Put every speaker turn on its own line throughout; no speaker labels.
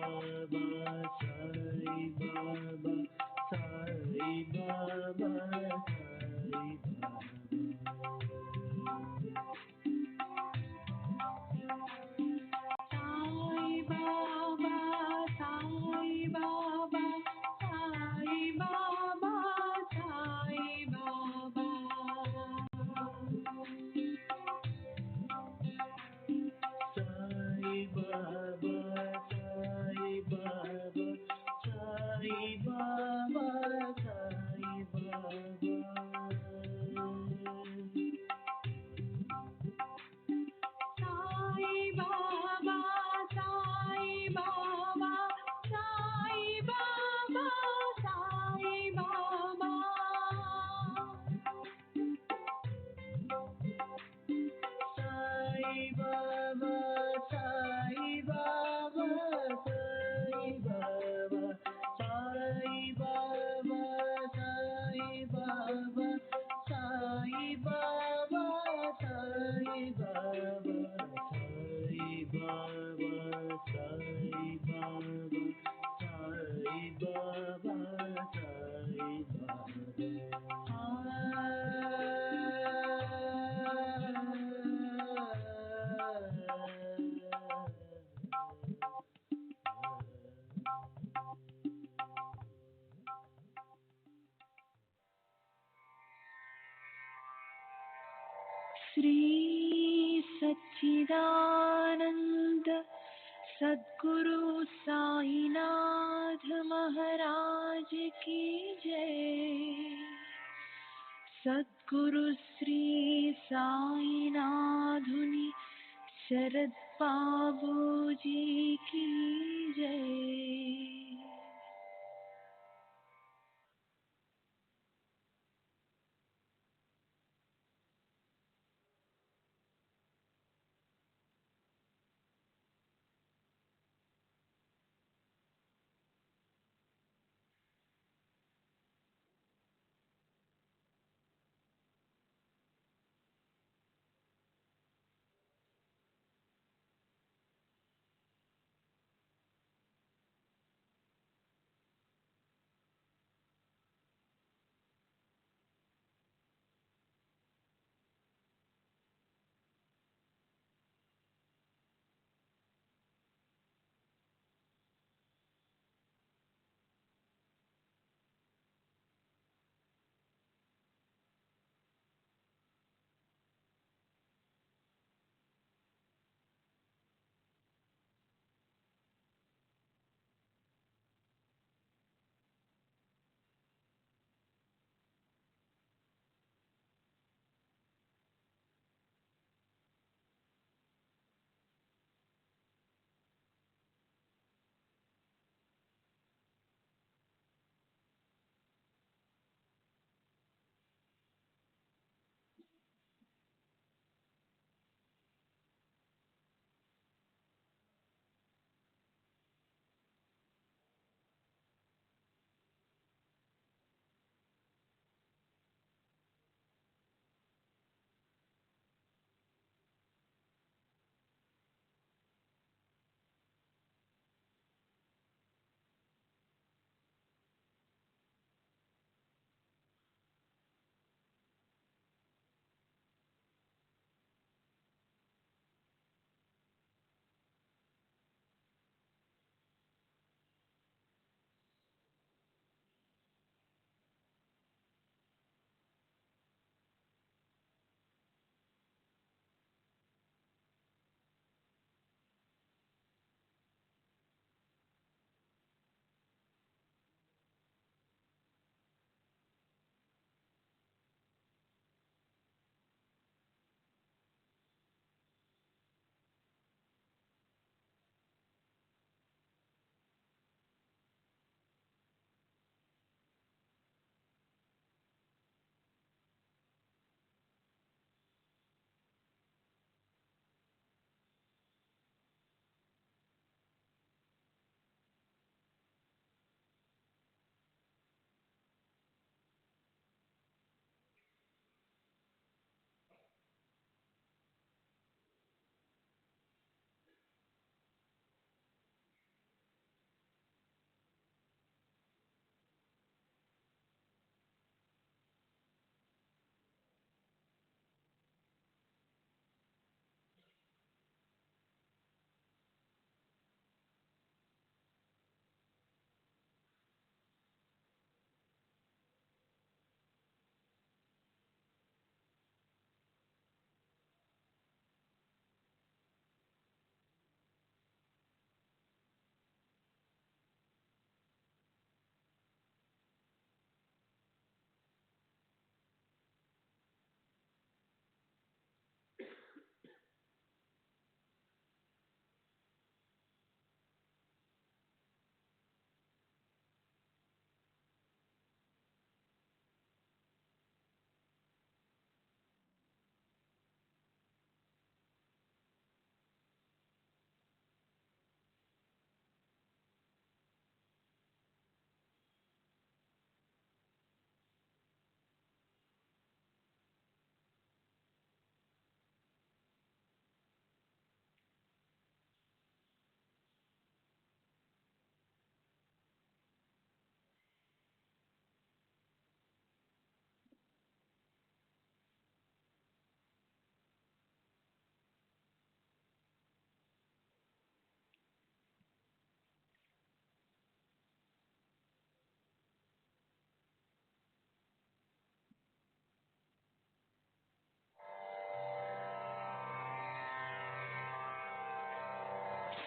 Baba, Sai Baba, Sai Baba, Sai Baba. Sai Baba, Sai Baba, Sai Baba, Sai Baba. Sai Baba, Sai Baba, Sai Baba, Sai Baba. Sai Baba, Sai Baba, Sai Baba, Sai Baba, Sai Baba, Sai Baba, Sai Baba, Sai Baba, Sai Baba, Sai Baba, Sai Baba, Sai Baba, Sai Baba, Sai Shri सच्चिदानंद सद्गुरु साईनाथ महाराज की जय। सद्गुरु श्री साईनाथुनि शरद बाबूजी की जय।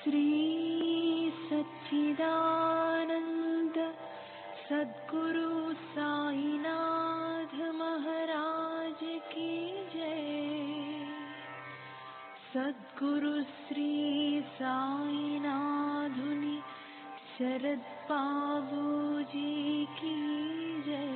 श्री सच्चिदानंद सद्गुरु साईनाथ महाराज की जय। सद्गुरु श्री साईनाथुनि शरद बाबूजी की जय।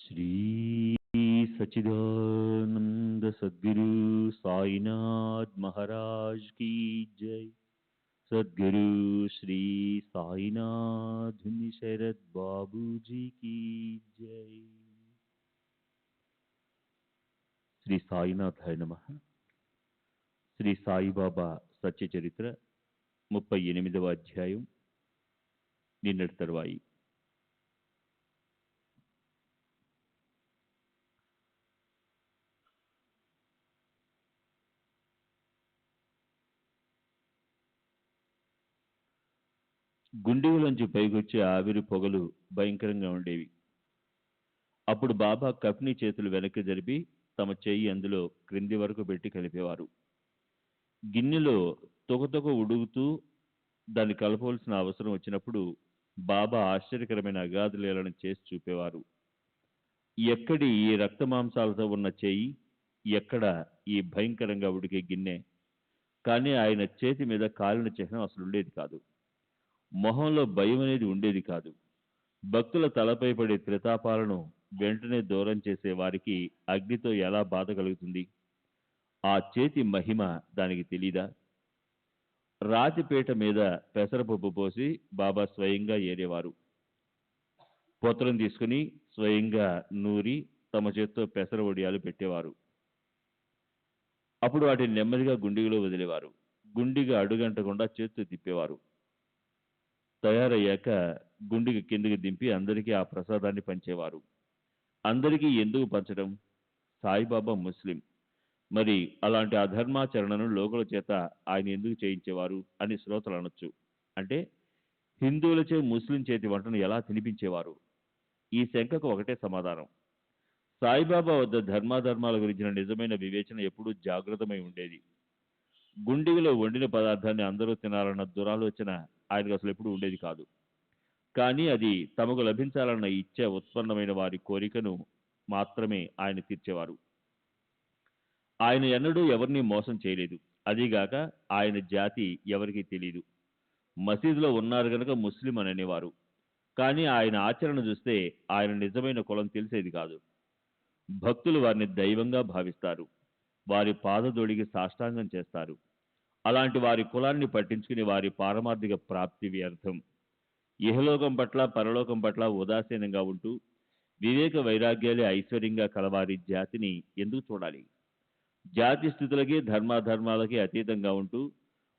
श्री सच्चिदानंद सद्गुरु साईनाथ महाराज की जय। सद्गुरु श्री साईनाथ शरद बाबू जी की जय। శ్రీ సాయినాథాయ నమః. శ్రీ సాయిబాబా సత్య చరిత్ర 38వ అధ్యాయం. నిన్నటి తర్వాయి. గుండెలోంచి పైకొచ్చే ఆవిరి పొగలు భయంకరంగా ఉండేవి. అప్పుడు బాబా కఫ్నీ చేతులు వెనక్కి జరిపి తమ చెయ్యి అందులో క్రింది వరకు పెట్టి కలిపేవారు. గిన్నెలో తొగతొగ ఉడుగుతూ దాన్ని కలపవలసిన అవసరం వచ్చినప్పుడు బాబా ఆశ్చర్యకరమైన అగాధ లీలను చేసి చూపేవారు. ఎక్కడి ఈ రక్తమాంసాలతో ఉన్న చేయి, ఎక్కడ ఈ భయంకరంగా ఉడికే గిన్నె. కానీ ఆయన చేతి మీద కాలిన చిహ్నం అసలు ఉండేది కాదు. మొహంలో భయం అనేది ఉండేది కాదు. భక్తుల తలపై పడే త్రితాపాలను వెంటనే దూరం చేసే వారికి అగ్నితో ఎలా బాధ కలుగుతుంది? ఆ చేతి మహిమ దానికి తెలీదా? రాతిపీట మీద పెసరపప్పు పోసి బాబా స్వయంగా ఏరేవారు. పొత్రం తీసుకుని స్వయంగా నూరి తమ చేత్తో పెసర వడియాలు పెట్టేవారు. అప్పుడు వాటిని నెమ్మదిగా గుండిగలో వదిలేవారు. గుండిగ అడుగంటకుండా చేత్తో తిప్పేవారు. తయారయ్యాక గుండిగ కిందకి దింపి అందరికీ ఆ ప్రసాదాన్ని పంచేవారు. అందరికీ ఎందుకు పంచడం? సాయిబాబా ముస్లిం. మరి అలాంటి అధర్మాచరణను లోకుల చేత ఆయన ఎందుకు చేయించేవారు అని శ్రోతలు అనొచ్చు. అంటే హిందువులచే ముస్లిం చేతి వంటను ఎలా తినిపించేవారు? ఈ శంకకు ఒకటే సమాధానం. సాయిబాబా వద్ద ధర్మాధర్మాల గురించిన నిజమైన వివేచన ఎప్పుడూ జాగృతమై ఉండేది. గుండిగలో వండిన పదార్థాన్ని అందరూ తినాలన్న దురాలోచన ఆయనకు అసలు ఎప్పుడూ ఉండేది కాదు. కానీ అది తమకు లభించాలన్న ఇచ్చ ఉత్పన్నమైన వారి కోరికను మాత్రమే ఆయన తీర్చేవారు. ఆయన ఎన్నడూ ఎవరిని మోసం చేయలేదు. అదీగాక ఆయన జాతి ఎవరికీ తెలియదు. మసీదులో ఉన్నారు గనక ముస్లిం అని అనేవారు. కానీ ఆయన ఆచరణ చూస్తే ఆయన నిజమైన కులం తెలిసేది కాదు. భక్తులు వారిని దైవంగా భావిస్తారు. వారి పాదదోడికి సాష్టాంగం చేస్తారు. అలాంటి వారి కులాన్ని పట్టించుకుని వారి పారమార్థిక ప్రాప్తి వ్యర్థం. ఇహలోకం పట్ల పరలోకం పట్ల ఉదాసీనంగా ఉంటూ వివేక వైరాగ్యాలే ఐశ్వర్యంగా కలవారి జాతిని ఎందుకు చూడాలి? జాతి స్థితులకి ధర్మాధర్మాలకి అతీతంగా ఉంటూ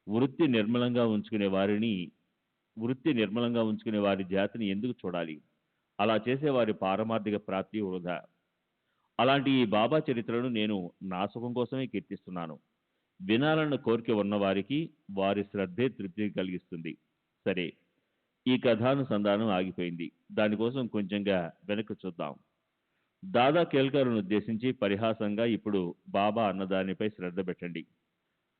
వృత్తి నిర్మలంగా ఉంచుకునే వారి జాతిని ఎందుకు చూడాలి? అలా చేసే వారి పారమార్థిక ప్రాప్తి వృధా. అలాంటి ఈ బాబా చరిత్రను నేను నా సుఖం కోసమే కీర్తిస్తున్నాను. వినాలన్న కోరిక ఉన్నవారికి వారి శ్రద్ధే తృప్తి కలిగిస్తుంది. సరే, ఈ కథానుసంధానం ఆగిపోయింది. దానికోసం కొంచెంగా వెనక్కి చూద్దాం. దాదా కేల్కర్ను ఉద్దేశించి పరిహాసంగా ఇప్పుడు బాబా అన్నదానిపై శ్రద్ధ పెట్టండి.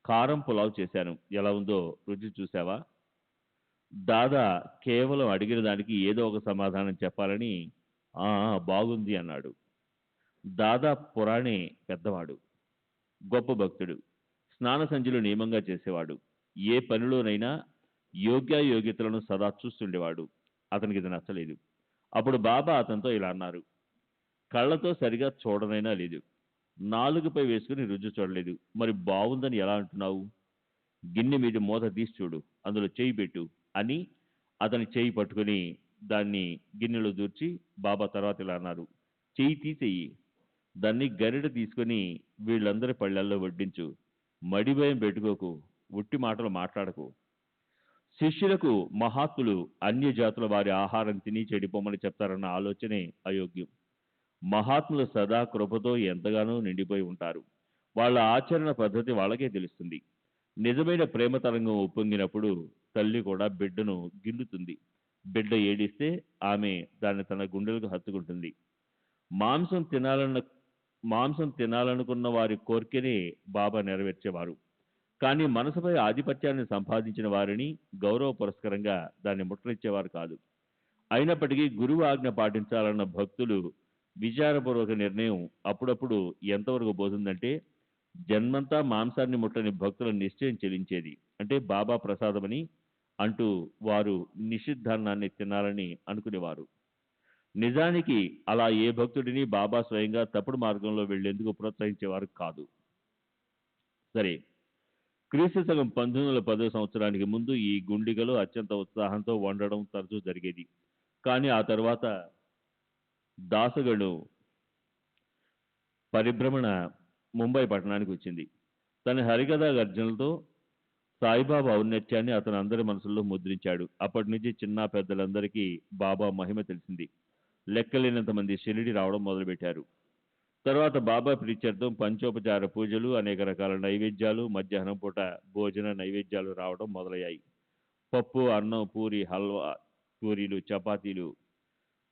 కారం పులావ్ చేశాను, ఎలా ఉందో రుచి చూసావా? దాదా కేవలం అడిగిన దానికి ఏదో ఒక సమాధానం చెప్పాలని "ఆ, బాగుంది" అన్నాడు. దాదా పురాణే పెద్దవాడు, గొప్ప భక్తుడు, స్నాన సంధ్యలు నియమంగా చేసేవాడు. ఏ పనిలోనైనా యోగ్యాయోగ్యతలను సదా చూస్తుండేవాడు. అతనికి ఇది నచ్చలేదు. అప్పుడు బాబా అతనితో ఇలా అన్నారు: కళ్ళతో సరిగా చూడనైనా లేదు, నాలుగుపై వేసుకుని రుచి చూడలేదు, మరి బాగుందని ఎలా అంటున్నావు? గిన్నె మీద మూత తీసి చూడు, అందులో చేయి పెట్టు అని అతని చేయి పట్టుకుని దాన్ని గిన్నెలో దూర్చి బాబా తర్వాత ఇలా అన్నారు: చెయ్యి తీసేయి, దాన్ని గరిట తీసుకొని వీళ్ళందరి పళ్ళల్లో వడ్డించు, మడిభయం పెట్టుకోకు, ఉట్టి మాటలు మాట్లాడకు. శిష్యులకు మహాత్ములు అన్య జాతుల వారి ఆహారం తిని చెడిపోమని చెప్తారన్న ఆలోచనే అయోగ్యం. మహాత్ములు సదా కృపతో ఎంతగానో నిండిపోయి ఉంటారు. వాళ్ళ ఆచరణ పద్ధతి వాళ్ళకే తెలుస్తుంది. నిజమైన ప్రేమ తరంగం ఉప్పొంగినప్పుడు తల్లి కూడా బిడ్డను గిల్లుతుంది. బిడ్డ ఏడిస్తే ఆమె దాన్ని తన గుండెలకు హత్తుకుంటుంది. మాంసం తినాలనుకున్న వారి కోరికనే బాబా నెరవేర్చేవారు. కానీ మనసుపై ఆధిపత్యాన్ని సంపాదించిన వారిని గౌరవ పురస్కరంగా దాన్ని ముట్టనిచ్చేవారు కాదు. అయినప్పటికీ గురువు ఆజ్ఞ పాటించాలన్న భక్తులు విచారపూర్వక నిర్ణయం అప్పుడప్పుడు ఎంతవరకు పోతుందంటే, జన్మంతా మాంసాన్ని ముట్టని భక్తుల నిశ్చయం చెలించేది. అంటే బాబా ప్రసాదమని అంటూ వారు నిషిద్ధాన్నాన్ని తినాలని అనుకునేవారు. నిజానికి అలా ఏ భక్తుడిని బాబా స్వయంగా తప్పుడు మార్గంలో వెళ్లేందుకు ప్రోత్సహించేవారు కాదు. సరే, క్రీస్తు శకం 1910 సంవత్సరానికి ముందు ఈ గుండిగలో అత్యంత ఉత్సాహంతో వండడం తరచూ జరిగేది. కానీ ఆ తర్వాత దాసగను పరిభ్రమణ ముంబై పట్టణానికి వచ్చింది. తన హరికథా గర్జనలతో సాయిబాబా ఔన్నత్యాన్ని అతను అందరి మనసుల్లో ముద్రించాడు. అప్పటి నుంచి చిన్న పెద్దలందరికీ బాబా మహిమ తెలిసింది. లెక్కలేనంత మంది షిరిడి రావడం మొదలుపెట్టారు. తర్వాత బాబా ప్రీత్యర్థం పంచోపచార పూజలు, అనేక రకాల నైవేద్యాలు, మధ్యాహ్నం పూట భోజన నైవేద్యాలు రావడం మొదలయ్యాయి. పప్పు, అన్నం, పూరి, హల్వా, పూరీలు, చపాతీలు,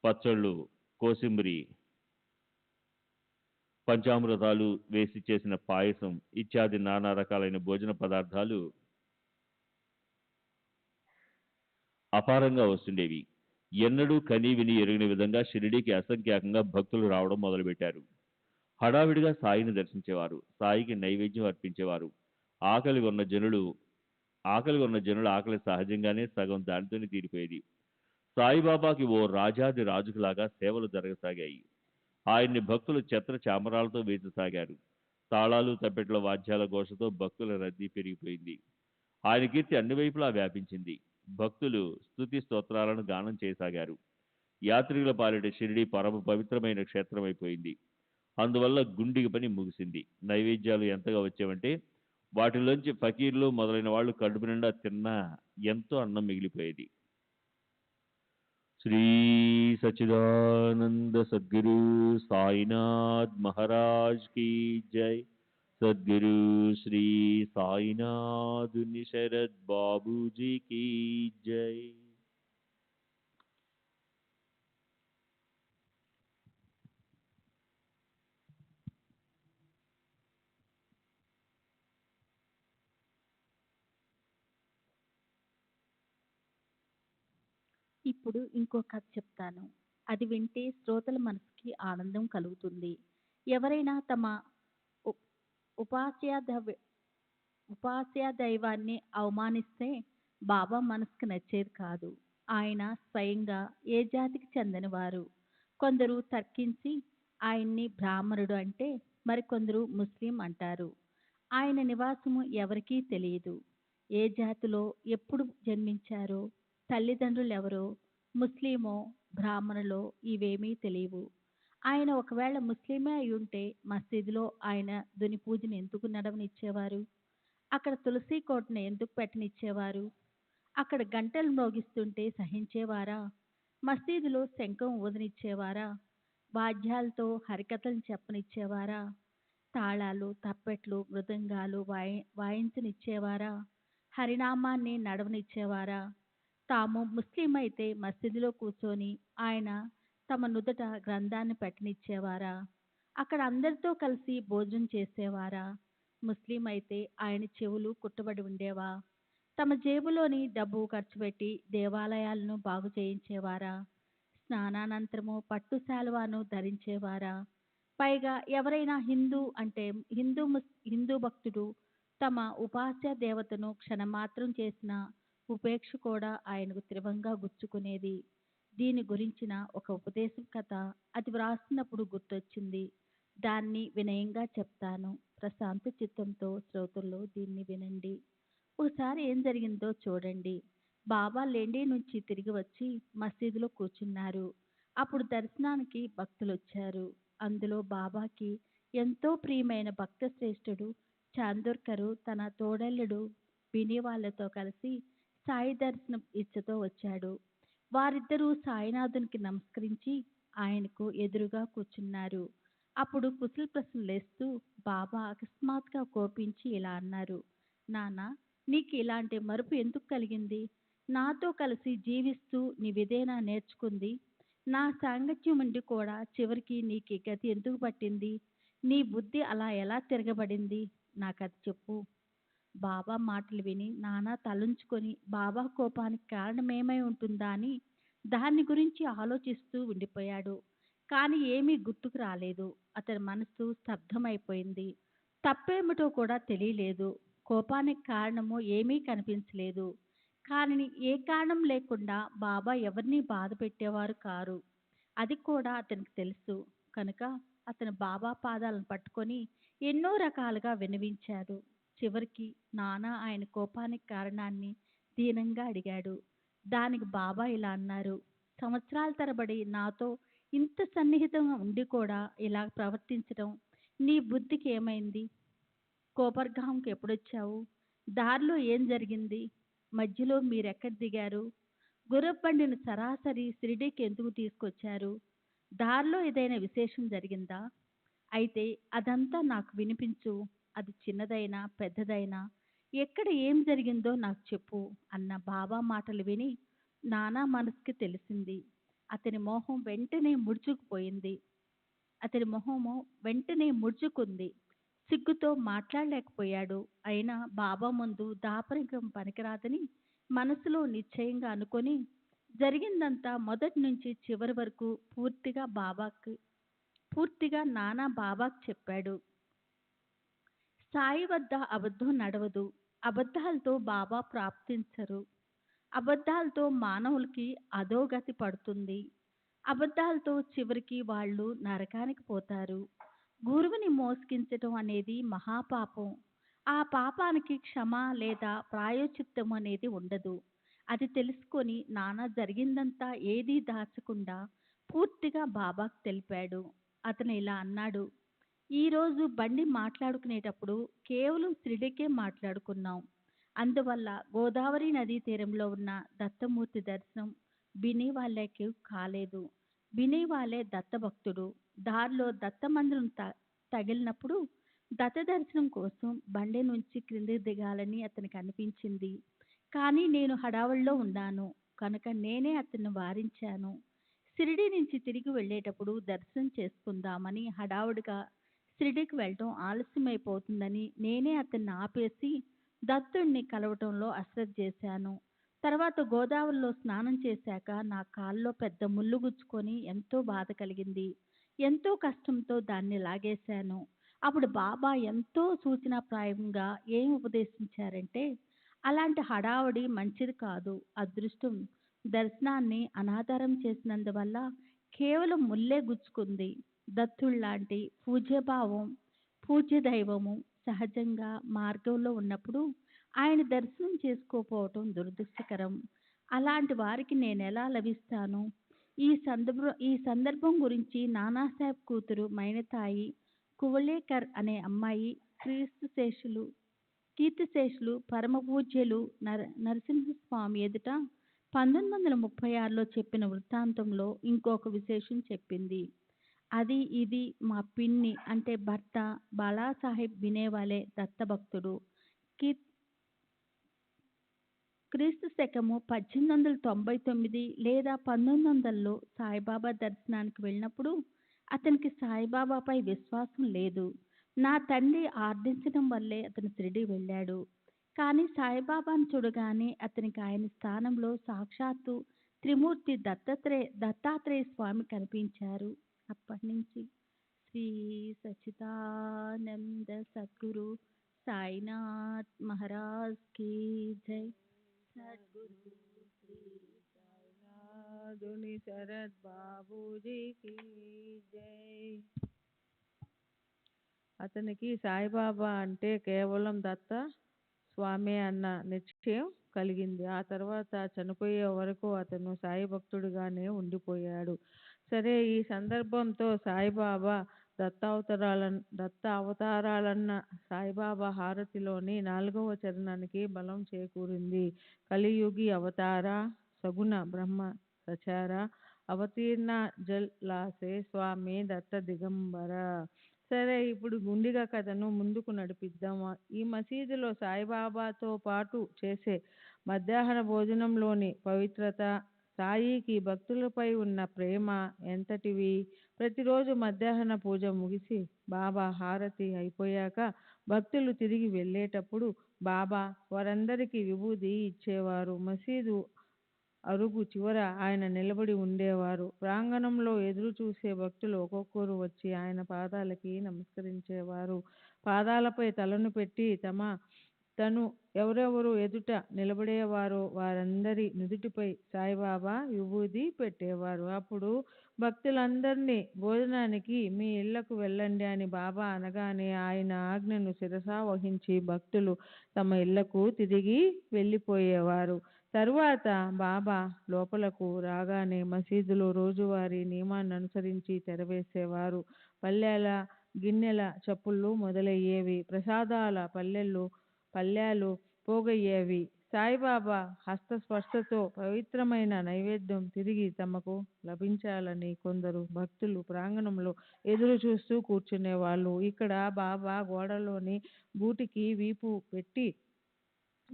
పచ్చళ్ళు, కోసింబరి, పంచామృతాలు వేసి చేసిన పాయసం ఇత్యాది నానా రకాలైన భోజన పదార్థాలు అపారంగా వస్తుండేవి. ఎన్నడూ కని విని ఎరుగని విధంగా షిరిడీకి అసంఖ్యాకంగా భక్తులు రావడం మొదలుపెట్టారు. హడావిడిగా సాయిని దర్శించేవారు. సాయికి నైవేద్యం అర్పించేవారు. ఆకలి ఉన్న జనులు ఆకలి సహజంగానే సగం దానితోనే తీరిపోయేది. సాయిబాబాకి ఓ రాజాది రాజుకులాగా సేవలు జరగసాగాయి. ఆయన్ని భక్తులు ఛత్ర చామరాలతో వేచసాగారు. తాళాలు తప్పెట్ల వాద్యాల ఘోషతో భక్తుల రద్దీ పెరిగిపోయింది. ఆయన కీర్తి అన్ని వైపులా వ్యాపించింది. భక్తులు స్తుతి స్తోత్రాలను గానం చేయసాగారు. యాత్రికుల పాలిట షిరిడి పరమ పవిత్రమైన క్షేత్రమైపోయింది. అందువల్ల గుండిగ పని ముగిసింది. నైవేద్యాలు ఎంతగా వచ్చేవంటే వాటిలోంచి ఫకీర్లు మొదలైన వాళ్ళు కడుపు నిండా తిన్నా ఎంతో అన్నం మిగిలిపోయేది. శ్రీ సచ్చిదానంద సద్గురు సాయినాథ్ మహారాజ్ కీ జై. సద్గురు శ్రీ సాయినాథుని శరద్ బాబూజీ కీ జై.
ఇప్పుడు ఇంకో కథ చెప్తాను. అది వింటే శ్రోతల మనసుకి ఆనందం కలుగుతుంది. ఎవరైనా తమ ఉ- ఉపాస్య దైవ- ఉపాస్య దైవాన్ని అవమానిస్తే బాబా మనసుకు నచ్చేది కాదు. ఆయన స్వయంగా ఏ జాతికి చెందినవారు? కొందరు తర్కించి ఆయన్ని బ్రాహ్మణుడు అంటే మరికొందరు ముస్లిం అంటారు. ఆయన నివాసము ఎవరికీ తెలియదు. ఏ జాతిలో ఎప్పుడు జన్మించారో, తల్లిదండ్రులు ఎవరో, ముస్లిమో బ్రాహ్మణులో ఇవేమీ తెలియవు. ఆయన ఒకవేళ ముస్లిమే అయి ఉంటే మసీదులో ఆయన దుని పూజను ఎందుకు నడవనిచ్చేవారు? అక్కడ తులసి కోటను ఎందుకు పెట్టనిచ్చేవారు? అక్కడ గంటలు మ్రోగిస్తుంటే సహించేవారా? మసీదులో శంఖం ఊదనిచ్చేవారా? వాద్యాలతో హరికథలు చెప్పనిచ్చేవారా? తాళాలు తప్పెట్లు మృదంగాలు వాయించనిచ్చేవారా? హరినామాన్ని నడవనిచ్చేవారా? తాము ముస్లిం అయితే మసీదులో కూర్చొని ఆయన తమ నుదట గ్రంథాన్ని పెట్టనిచ్చేవారా? అక్కడ అందరితో కలిసి భోజనం చేసేవారా? ముస్లిం అయితే ఆయన చెవులు కుట్టబడి ఉండేవా? తమ జేబులోని డబ్బు ఖర్చు పెట్టి దేవాలయాలను బాగు చేయించేవారా? స్నానానంతరము పట్టు శాలువాను ధరించేవారా? పైగా ఎవరైనా హిందూ భక్తుడు తమ ఉపాస్య దేవతను క్షణమాత్రం చేసిన ఉపేక్ష కూడా ఆయనకు తీవ్రంగా గుచ్చుకునేది. దీని గురించిన ఒక ఉపదేశం కథ అది వ్రాస్తున్నప్పుడు గుర్తొచ్చింది. దాన్ని వినయంగా చెప్తాను. ప్రశాంత చిత్తంతో శ్రోతల్లో దీన్ని వినండి. ఒకసారి ఏం జరిగిందో చూడండి. బాబా లెండి నుంచి తిరిగి వచ్చి మసీదులో కూర్చున్నారు. అప్పుడు దర్శనానికి భక్తులు వచ్చారు. అందులో బాబాకి ఎంతో ప్రియమైన భక్త శ్రేష్ఠుడు చాందోర్కరు తన తోడల్లుడు బిని వాళ్ళతో కలిసి సాయి దర్శనం ఇచ్చతో వచ్చాడు. వారిద్దరూ సాయినాథునికి నమస్కరించి ఆయనకు ఎదురుగా కూర్చున్నారు. అప్పుడు కుశల ప్రశ్నలు వేస్తూ బాబా అకస్మాత్తుగా కోపించి ఇలా అన్నారు. నాన్న, నీకు ఇలాంటి మరుపు ఎందుకు కలిగింది? నాతో కలిసి జీవిస్తూ నీవిదేనా నేర్చుకుంది? నా సాంగత్యం ఉండి కూడా చివరికి నీకు ఈ గతి ఎందుకు పట్టింది? నీ బుద్ధి అలా ఎలా తిరగబడింది? నాకది చెప్పు. బాబా మాటలు విని నానా తలంచుకొని బాబా కోపానికి కారణమేమై ఉంటుందా అని దాన్ని గురించి ఆలోచిస్తూ ఉండిపోయాడు. కానీ ఏమీ గుర్తుకు రాలేదు. అతని మనసు స్తబ్దమైపోయింది. తప్పేమిటో కూడా తెలియలేదు. కోపానికి కారణము ఏమీ కనిపించలేదు. కానీ ఏ కారణం లేకుండా బాబా ఎవరినీ బాధ పెట్టేవారు కారు. అది కూడా అతనికి తెలుసు. కనుక అతను బాబా పాదాలను పట్టుకొని ఎన్నో రకాలుగా వినవించాడు. చివరికి నాన్న ఆయన కోపానికి కారణాన్ని దీనంగా అడిగాడు. దానికి బాబా ఇలా అన్నారు. సంవత్సరాల తరబడి నాతో ఇంత సన్నిహితంగా ఉండి కూడా ఇలా ప్రవర్తించడం నీ బుద్ధికి ఏమైంది? కోపర్గాంకి ఎప్పుడొచ్చావు? దారిలో ఏం జరిగింది? మధ్యలో మీరెక్కడ దిగారు? గుర్రబండిని సరాసరి షిరిడీకి ఎందుకు తీసుకొచ్చారు? దారిలో ఏదైనా విశేషం జరిగిందా? అయితే అదంతా నాకు వినిపించు. అది చిన్నదైనా పెద్దదైనా ఎక్కడ ఏం జరిగిందో నాకు చెప్పు అన్న బాబా మాటలు విని నానా మనసుకి తెలిసింది. అతని మోహం వెంటనే ముడుచుకుపోయింది. అతని మొహము వెంటనే ముడుచుకుంది. సిగ్గుతో మాట్లాడలేకపోయాడు. అయినా బాబా ముందు దాపరికం పనికిరాదని మనసులో నిశ్చయంగా అనుకొని జరిగిందంతా మొదటి నుంచి చివరి వరకు పూర్తిగా నానా బాబాకు చెప్పాడు. సాయి వద్ద అబద్ధం నడవదు. అబద్ధాలతో బాబా ప్రాప్తించరు. అబద్ధాలతో మానవులకి అధోగతి పడుతుంది. అబద్ధాలతో చివరికి వాళ్ళు నరకానికి పోతారు. గురువుని మోసగించటం అనేది మహాపాపం. ఆ పాపానికి క్షమ లేదా ప్రాయశ్చిత్తం అనేది ఉండదు. అది తెలుసుకొని నాన్న జరిగిందంతా ఏదీ దాచకుండా పూర్తిగా బాబాకు తెలిపాడు. అతను ఇలా అన్నాడు: ఈరోజు బండి మాట్లాడుకునేటప్పుడు కేవలం షిరిడీకే మాట్లాడుకున్నాం. అందువల్ల గోదావరి నదీ తీరంలో ఉన్న దత్తమూర్తి దర్శనం బినీవాలేకి కాలేదు. బినీవాలే దత్తభక్తుడు. దారిలో దత్త మందిరం తగిలినప్పుడు దత్త దర్శనం కోసం బండి నుంచి క్రిందికి దిగాలని అతనికి అనిపించింది. కానీ నేను హడావుల్లో ఉన్నాను కనుక నేనే అతన్ని వారించాను. షిరిడీ నుంచి తిరిగి వెళ్ళేటప్పుడు దర్శనం చేసుకుందామని హడావుడిగా షిరిడీకి వెళ్ళటం ఆలస్యమైపోతుందని నేనే అతన్ని ఆపేసి దత్తుణ్ణి కలవటంలో అశ్రద్ధ చేశాను. తర్వాత గోదావరిలో స్నానం చేశాక నా కాల్లో పెద్ద ముళ్ళు గుచ్చుకొని ఎంతో బాధ కలిగింది. ఎంతో కష్టంతో దాన్ని లాగేశాను. అప్పుడు బాబా ఎంతో సూచనాప్రాయంగా ఏం ఉపదేశించారంటే, అలాంటి హడావుడి మంచిది కాదు. అదృష్టం దర్శనాన్ని అనాదరం చేసినందువల్ల కేవలం ముల్లే గుచ్చుకుంది. దత్తుళ్లాంటి పూజ్య దైవము సహజంగా మార్గంలో ఉన్నప్పుడు ఆయన దర్శనం చేసుకోపోవటం దురదృష్టకరం. అలాంటి వారికి నేనెలా లభిస్తాను? ఈ సందర్భం గురించి నానాసాహెబ్ కూతురు మైనతాయి కువళేకర్ అనే అమ్మాయి కీర్తిశేషులు పరమపూజ్యులు నరసింహస్వామి ఎదుట 1936లో చెప్పిన వృత్తాంతంలో ఇంకొక విశేషం చెప్పింది. ఇది మా పిన్ని అంటే భర్త బాలాసాహెబ్ బినేవాలే దత్తభక్తుడు. క్రీస్తు శకము 1899 లేదా 1900లో సాయిబాబా దర్శనానికి వెళ్ళినప్పుడు అతనికి సాయిబాబాపై విశ్వాసం లేదు. నా తండ్రి ఆర్థించడం వల్లే అతను షిరిడీ వెళ్ళాడు. కానీ సాయిబాబాను చూడగానే అతనికి ఆయన స్థానంలో సాక్షాత్తు త్రిమూర్తి దత్తాత్రేయ స్వామి కనిపించారు. అప్పటి నుంచి శ్రీ సచ్చిదానంద సద్గురు సాయినాథ్ మహారాజ్ కీ జై. సద్గురు శ్రీ సాయినాథుని శరత్ బాబూజీకి జై. అతనికి సాయిబాబా అంటే కేవలం దత్త స్వామి అన్న నిశ్చయం కలిగింది. ఆ తర్వాత చనిపోయే వరకు అతను సాయి భక్తుడిగానే ఉండిపోయాడు. సరే, ఈ సందర్భంతో సాయిబాబా దత్త అవతారాలన్న సాయిబాబా హారతిలోని 4వ చరణానికి బలం చేకూరింది. కలియుగి అవతార సగుణ బ్రహ్మ సచార అవతీర్ణ జల్ లాసే స్వామి దత్త దిగంబర. సరే, ఇప్పుడు గుండిగా కథను ముందుకు నడిపిద్దాం. ఈ మసీదులో సాయిబాబాతో పాటు చేసే మధ్యాహ్న భోజనంలోని పవిత్రత, సాయికి భక్తులపై ఉన్న ప్రేమ ఎంతటివి. ప్రతిరోజు మధ్యాహ్న పూజ ముగిసి బాబా హారతి అయిపోయాక భక్తులు తిరిగి వెళ్ళేటప్పుడు బాబా వారందరికీ విభూది ఇచ్చేవారు. మసీదు అరుగు చివర ఆయన నిలబడి ఉండేవారు. ప్రాంగణంలో ఎదురు చూసే భక్తులు ఒక్కొక్కరు వచ్చి ఆయన పాదాలకి నమస్కరించేవారు. పాదాలపై తలను పెట్టి తను ఎవరెవరు ఎదుట నిలబడేవారో వారందరి నుదుటిపై సాయిబాబా విభూది పెట్టేవారు. అప్పుడు భక్తులందరినీ భోజనానికి మీ ఇళ్లకు వెళ్ళండి అని బాబా అనగానే ఆయన ఆజ్ఞను శిరసా వహించి భక్తులు తమ ఇళ్లకు తిరిగి వెళ్ళిపోయేవారు. తరువాత బాబా లోపలకు రాగానే మసీదులో రోజువారీ నియమాన్ని అనుసరించి తెరవేసేవారు. పల్లెల గిన్నెల చప్పుళ్ళు మొదలయ్యేవి. ప్రసాదాల పళ్ళాలు పోగయ్యేవి. సాయిబాబా హస్తస్పర్శతో పవిత్రమైన నైవేద్యం తిరిగి తమకు లభించాలని కొందరు భక్తులు ప్రాంగణంలో ఎదురు చూస్తూ కూర్చునేవాళ్ళు. ఇక్కడ బాబా గోడలోని గూటికి వీపు పెట్టి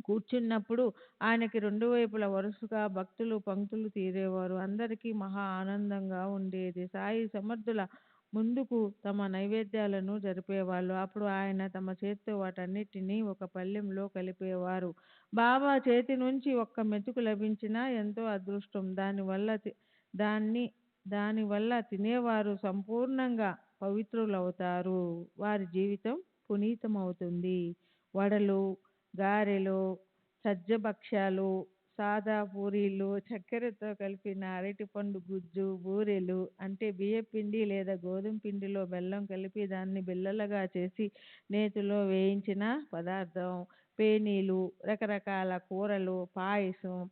కూర్చున్నప్పుడు ఆయనకి 2 వైపుల వరుసగా భక్తులు పంక్తులు తీరేవారు. అందరికీ మహా ఆనందంగా ఉండేది. సాయి సమర్థుల
ముందుకు తమ నైవేద్యాలను జరిపేవాళ్ళు. అప్పుడు ఆయన తమ చేతితో వాటన్నిటినీ ఒక పళ్ళెంలో కలిపేవారు. బాబా చేతి నుంచి ఒక్క మెతుకు లభించినా ఎంతో అదృష్టం. దానివల్ల తినేవారు సంపూర్ణంగా పవిత్రులవుతారు. వారి జీవితం పునీతమవుతుంది. వడలు, గారెలు, సజ్జభక్ష్యాలు, సాదా పూరీలు, చక్కెరతో కలిపిన అరటిపండు గుజ్జు, బూరెలు అంటే బియ్యపిండి లేదా గోధుమ పిండిలో బెల్లం కలిపి దాన్ని బిళ్ళలుగా చేసి నేతిలో వేయించిన పదార్థం, పేనీలు, రకరకాల కూరలు, పాయసం,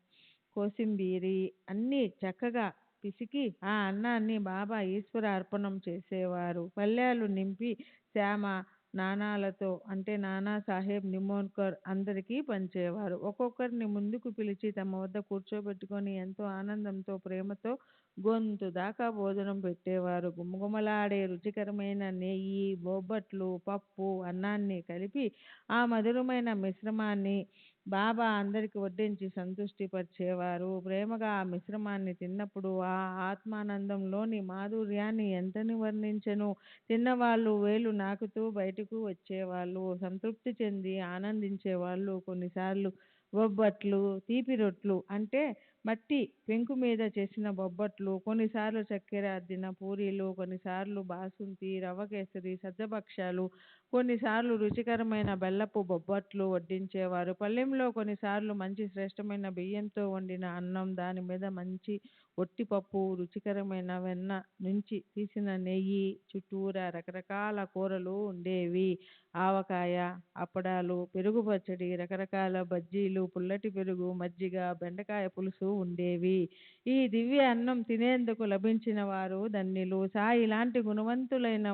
కోసింబీరి అన్నీ చక్కగా పిసికి ఆ అన్నాన్ని బాబా ఈశ్వర అర్పణం చేసేవారు. పళ్ళాలు నింపి శ్యామ నాణాలతో అంటే నానా సాహెబ్ నిమోన్కర్ అందరికీ పంచేవారు. ఒక్కొక్కరిని ముందుకు పిలిచి తమ వద్ద కూర్చోబెట్టుకొని ఎంతో ఆనందంతో ప్రేమతో గొంతు దాకా భోజనం పెట్టేవారు. గుమగుమలాడే రుచికరమైన నెయ్యి, బొబ్బట్లు, పప్పు, అన్నాన్ని కలిపి ఆ మధురమైన మిశ్రమాన్ని బాబా అందరికి వడ్డించి సంతృష్టి పరిచేవారు. ప్రేమగా ఆ మిశ్రమాన్ని తిన్నప్పుడు ఆ ఆత్మానందంలోని మాధుర్యాన్ని ఎంతని వర్ణించెను. తిన్నవాళ్ళు వేలు నాకుతూ బయటకు వచ్చేవాళ్ళు, సంతృప్తి చెంది ఆనందించేవాళ్ళు. కొన్నిసార్లు బొబ్బట్లు, తీపి రొట్లు అంటే మట్టి పెంకు మీద చేసిన బొబ్బట్లు, కొన్నిసార్లు చక్కెర అద్దిన పూరీలు, కొన్నిసార్లు బాసుంతి, రవ్వ కేసరి, సజ్జభక్ష్యాలు, కొన్నిసార్లు రుచికరమైన బెల్లపు బొబ్బట్లు వడ్డించేవారు. పళ్ళెంలో కొన్నిసార్లు మంచి శ్రేష్టమైన బియ్యంతో వండిన అన్నం, దాని మీద మంచి ఒట్టిపప్పు, రుచికరమైన వెన్న నుంచి తీసిన నెయ్యి, చుట్టూరా రకరకాల కూరలు ఉండేవి. ఆవకాయ, అప్పడాలు, పెరుగు పచ్చడి, రకరకాల బజ్జీలు, పుల్లటి పెరుగు, మజ్జిగ, బెండకాయ పులుసు ఉండేవి. ఈ దివ్య అన్నం తినేందుకు లభించిన వారు ధన్యులు. సాయి లాంటి గుణవంతులైన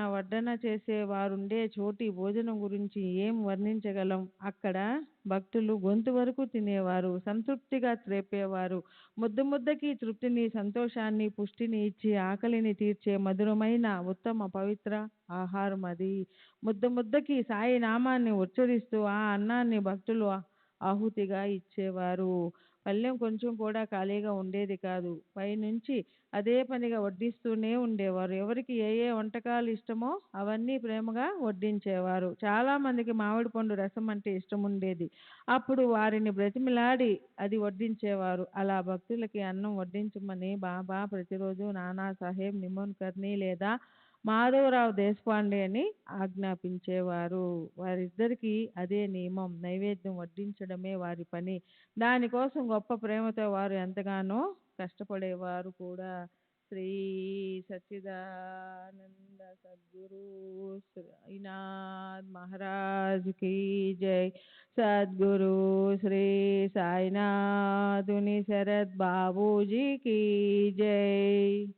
వడ్డన చేసే వారుండే చోటి భోజనం గురించి ఏం వర్ణించగలం. అక్కడ భక్తులు గొంతు వరకు తినేవారు, సంతృప్తిగా త్రేపేవారు. ముద్ద ముద్దకి తృప్తిని, సంతోషాన్ని, పుష్టిని ఇచ్చి ఆకలిని తీర్చే మధురమైన ఉత్తమ పవిత్ర ఆహారం అది. ముద్ద ముద్దకి సాయి నామాన్ని ఉచ్చరిస్తూ ఆ అన్నాన్ని భక్తులు ఆహుతిగా ఇచ్చేవారు. పళ్ళెం కొంచెం కూడా ఖాళీగా ఉండేది కాదు. పైనుంచి అదే పనిగా వడ్డిస్తూనే ఉండేవారు. ఎవరికి ఏ ఏ వంటకాలు ఇష్టమో అవన్నీ ప్రేమగా వడ్డించేవారు. చాలా మందికి మామిడి పండు రసం అంటే ఇష్టం ఉండేది. అప్పుడు వారిని బ్రతిమిలాడి అది వడ్డించేవారు. అలా భక్తులకి అన్నం వడ్డించమని బాబా ప్రతిరోజు నానా సాహెబ్ నిమోన్కర్ని లేదా మాధవరావు దేశపాండేని ఆజ్ఞాపించేవారు. వారిద్దరికీ అదే నియమం. నైవేద్యం వడ్డించడమే వారి పని. దానికోసం గొప్ప ప్రేమతో వారు ఎంతగానో కష్టపడేవారు కూడా. శ్రీ సచ్చిదానంద సద్గురు సాయినాథ్ మహారాజ్ की जय. सद्गुरु श्री साईनाथुनि शरद बाबूजी की जय.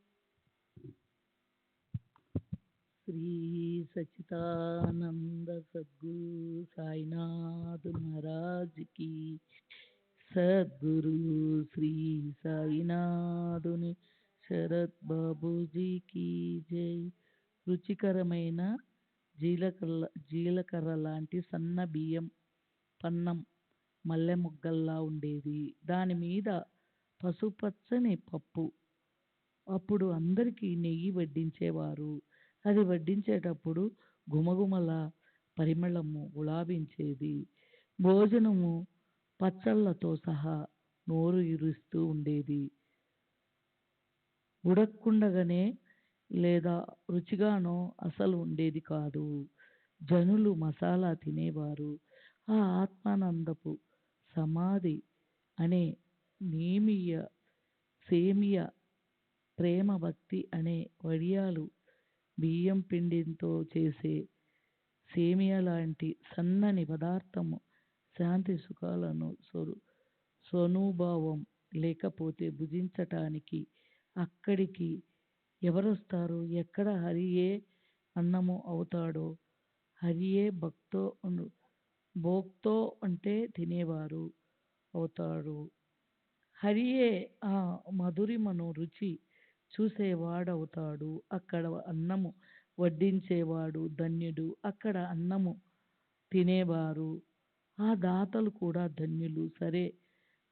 శ్రీ సచ్చిదానంద సద్గురు సాయినాథ్ మహారాజ్ కి సద్గురు శ్రీ సాయినాథుని శరత్ బాబూజీ కి జై. రుచికరమైన జీలకర్ర లాంటి సన్న బియ్యం పన్నం మల్లె మొగ్గల్లా ఉండేది. దాని మీద పసుపచ్చని పప్పు. అప్పుడు అందరికీ నెయ్యి వడ్డించేవారు. అది వడ్డించేటప్పుడు గుమగుమల పరిమళము గులాబించేది. భోజనము పచ్చళ్ళతో సహా నోరు ఇరుస్తూ ఉండేది. ఉడక్కుండగానే లేదా రుచిగానో అసలు ఉండేది కాదు. జనులు మసాలా తినేవారు. ఆ ఆత్మానందపు సమాధి అనే సేమియా, ప్రేమ భక్తి అనే వడియాలు, బియ్యం పిండితో చేసే సేమియా లాంటి సన్నని పదార్థము శాంతి సుఖాలను స్వనుభావం లేకపోతే భుజించటానికి అక్కడికి ఎవరొస్తారు? ఎక్కడ హరియే అన్నము అవుతాడో, హరియే భోక్తో అంటే తినేవారు అవుతాడు. హరియే ఆ మధురిమను రుచి చూసేవాడవుతాడు. అక్కడ అన్నము వడ్డించేవాడు ధన్యుడు. అక్కడ అన్నము తినేవారు ఆ దాతలు కూడా ధన్యులు. సరే,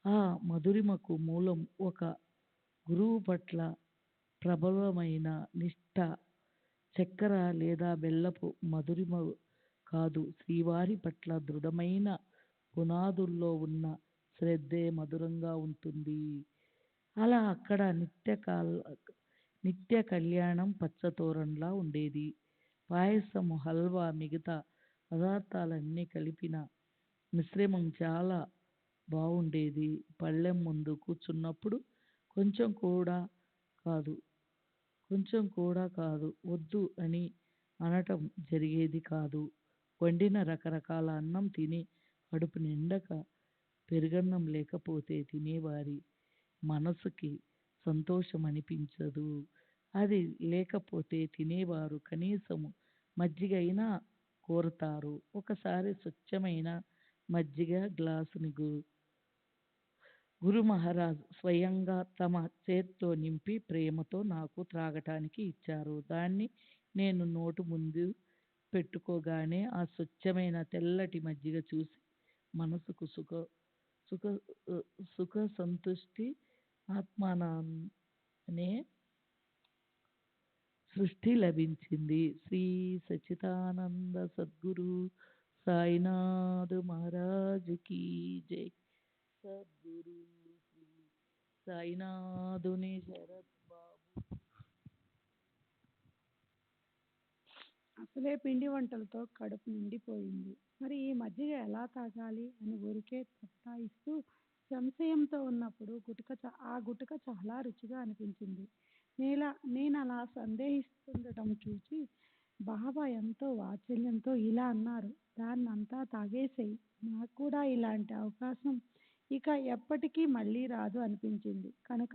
ఆ మధురిమకు మూలం ఒక గురువు పట్ల ప్రబలమైన నిష్ఠ. చక్కెర లేదా బెల్లపు మధురిమ కాదు, శ్రీవారి పట్ల దృఢమైన పునాదుల్లో ఉన్న శ్రద్ధే మధురంగా ఉంటుంది. అలా అక్కడ నిత్య కళ్యాణం పచ్చతోరణంలా ఉండేది. పాయసము, హల్వా, మిగతా పదార్థాలన్నీ కలిపిన మిశ్రమం చాలా బావుండేది. పళ్ళెం ముందు కూర్చున్నప్పుడు కొంచెం కూడా కాదు వద్దు అని అనటం జరిగేది కాదు. వండిన రకరకాల అన్నం తిని కడుపు నిండక పెరుగన్నం లేకపోతే తినేవారి మనసుకి సంతోషం అనిపించదు. అది లేకపోతే తినేవారు కనీసము మజ్జిగ అయినా కోరతారు. ఒకసారి స్వచ్ఛమైన మజ్జిగ గ్లాసుని గురు మహారాజ్ స్వయంగా తమ చేత్తో నింపి ప్రేమతో నాకు త్రాగటానికి ఇచ్చారు. దాన్ని నేను నోటు ముందు పెట్టుకోగానే ఆ స్వచ్ఛమైన తెల్లటి మజ్జిగ చూసి మనసుకు సుఖ సుఖ సుఖ సంతుష్టి, ఆత్మానే సృష్టి లభించింది. శ్రీ సచ్చిదానంద సద్గురు సాయినాథ్ మహారాజుకి జై. సద్గురు శ్రీ సాయినాథుని శరత్ బాబు.
అసలే పిండి వంటలతో కడుపు నిండిపోయింది. మరి ఈ మజ్జిగ ఎలా తాగాలి అని ఊరికే తత్తాయిస్తూ సంశయంతో ఉన్నప్పుడు ఆ గుటక చాలా రుచిగా అనిపించింది. నేనలా సందేహిస్తుండటం చూసి బాబా ఎంతో వాత్సల్యంతో ఇలా అన్నారు, దాన్నంతా తాగేసేయ్. నాకు కూడా ఇలాంటి అవకాశం ఇక ఎప్పటికీ మళ్ళీ రాదు అనిపించింది కనుక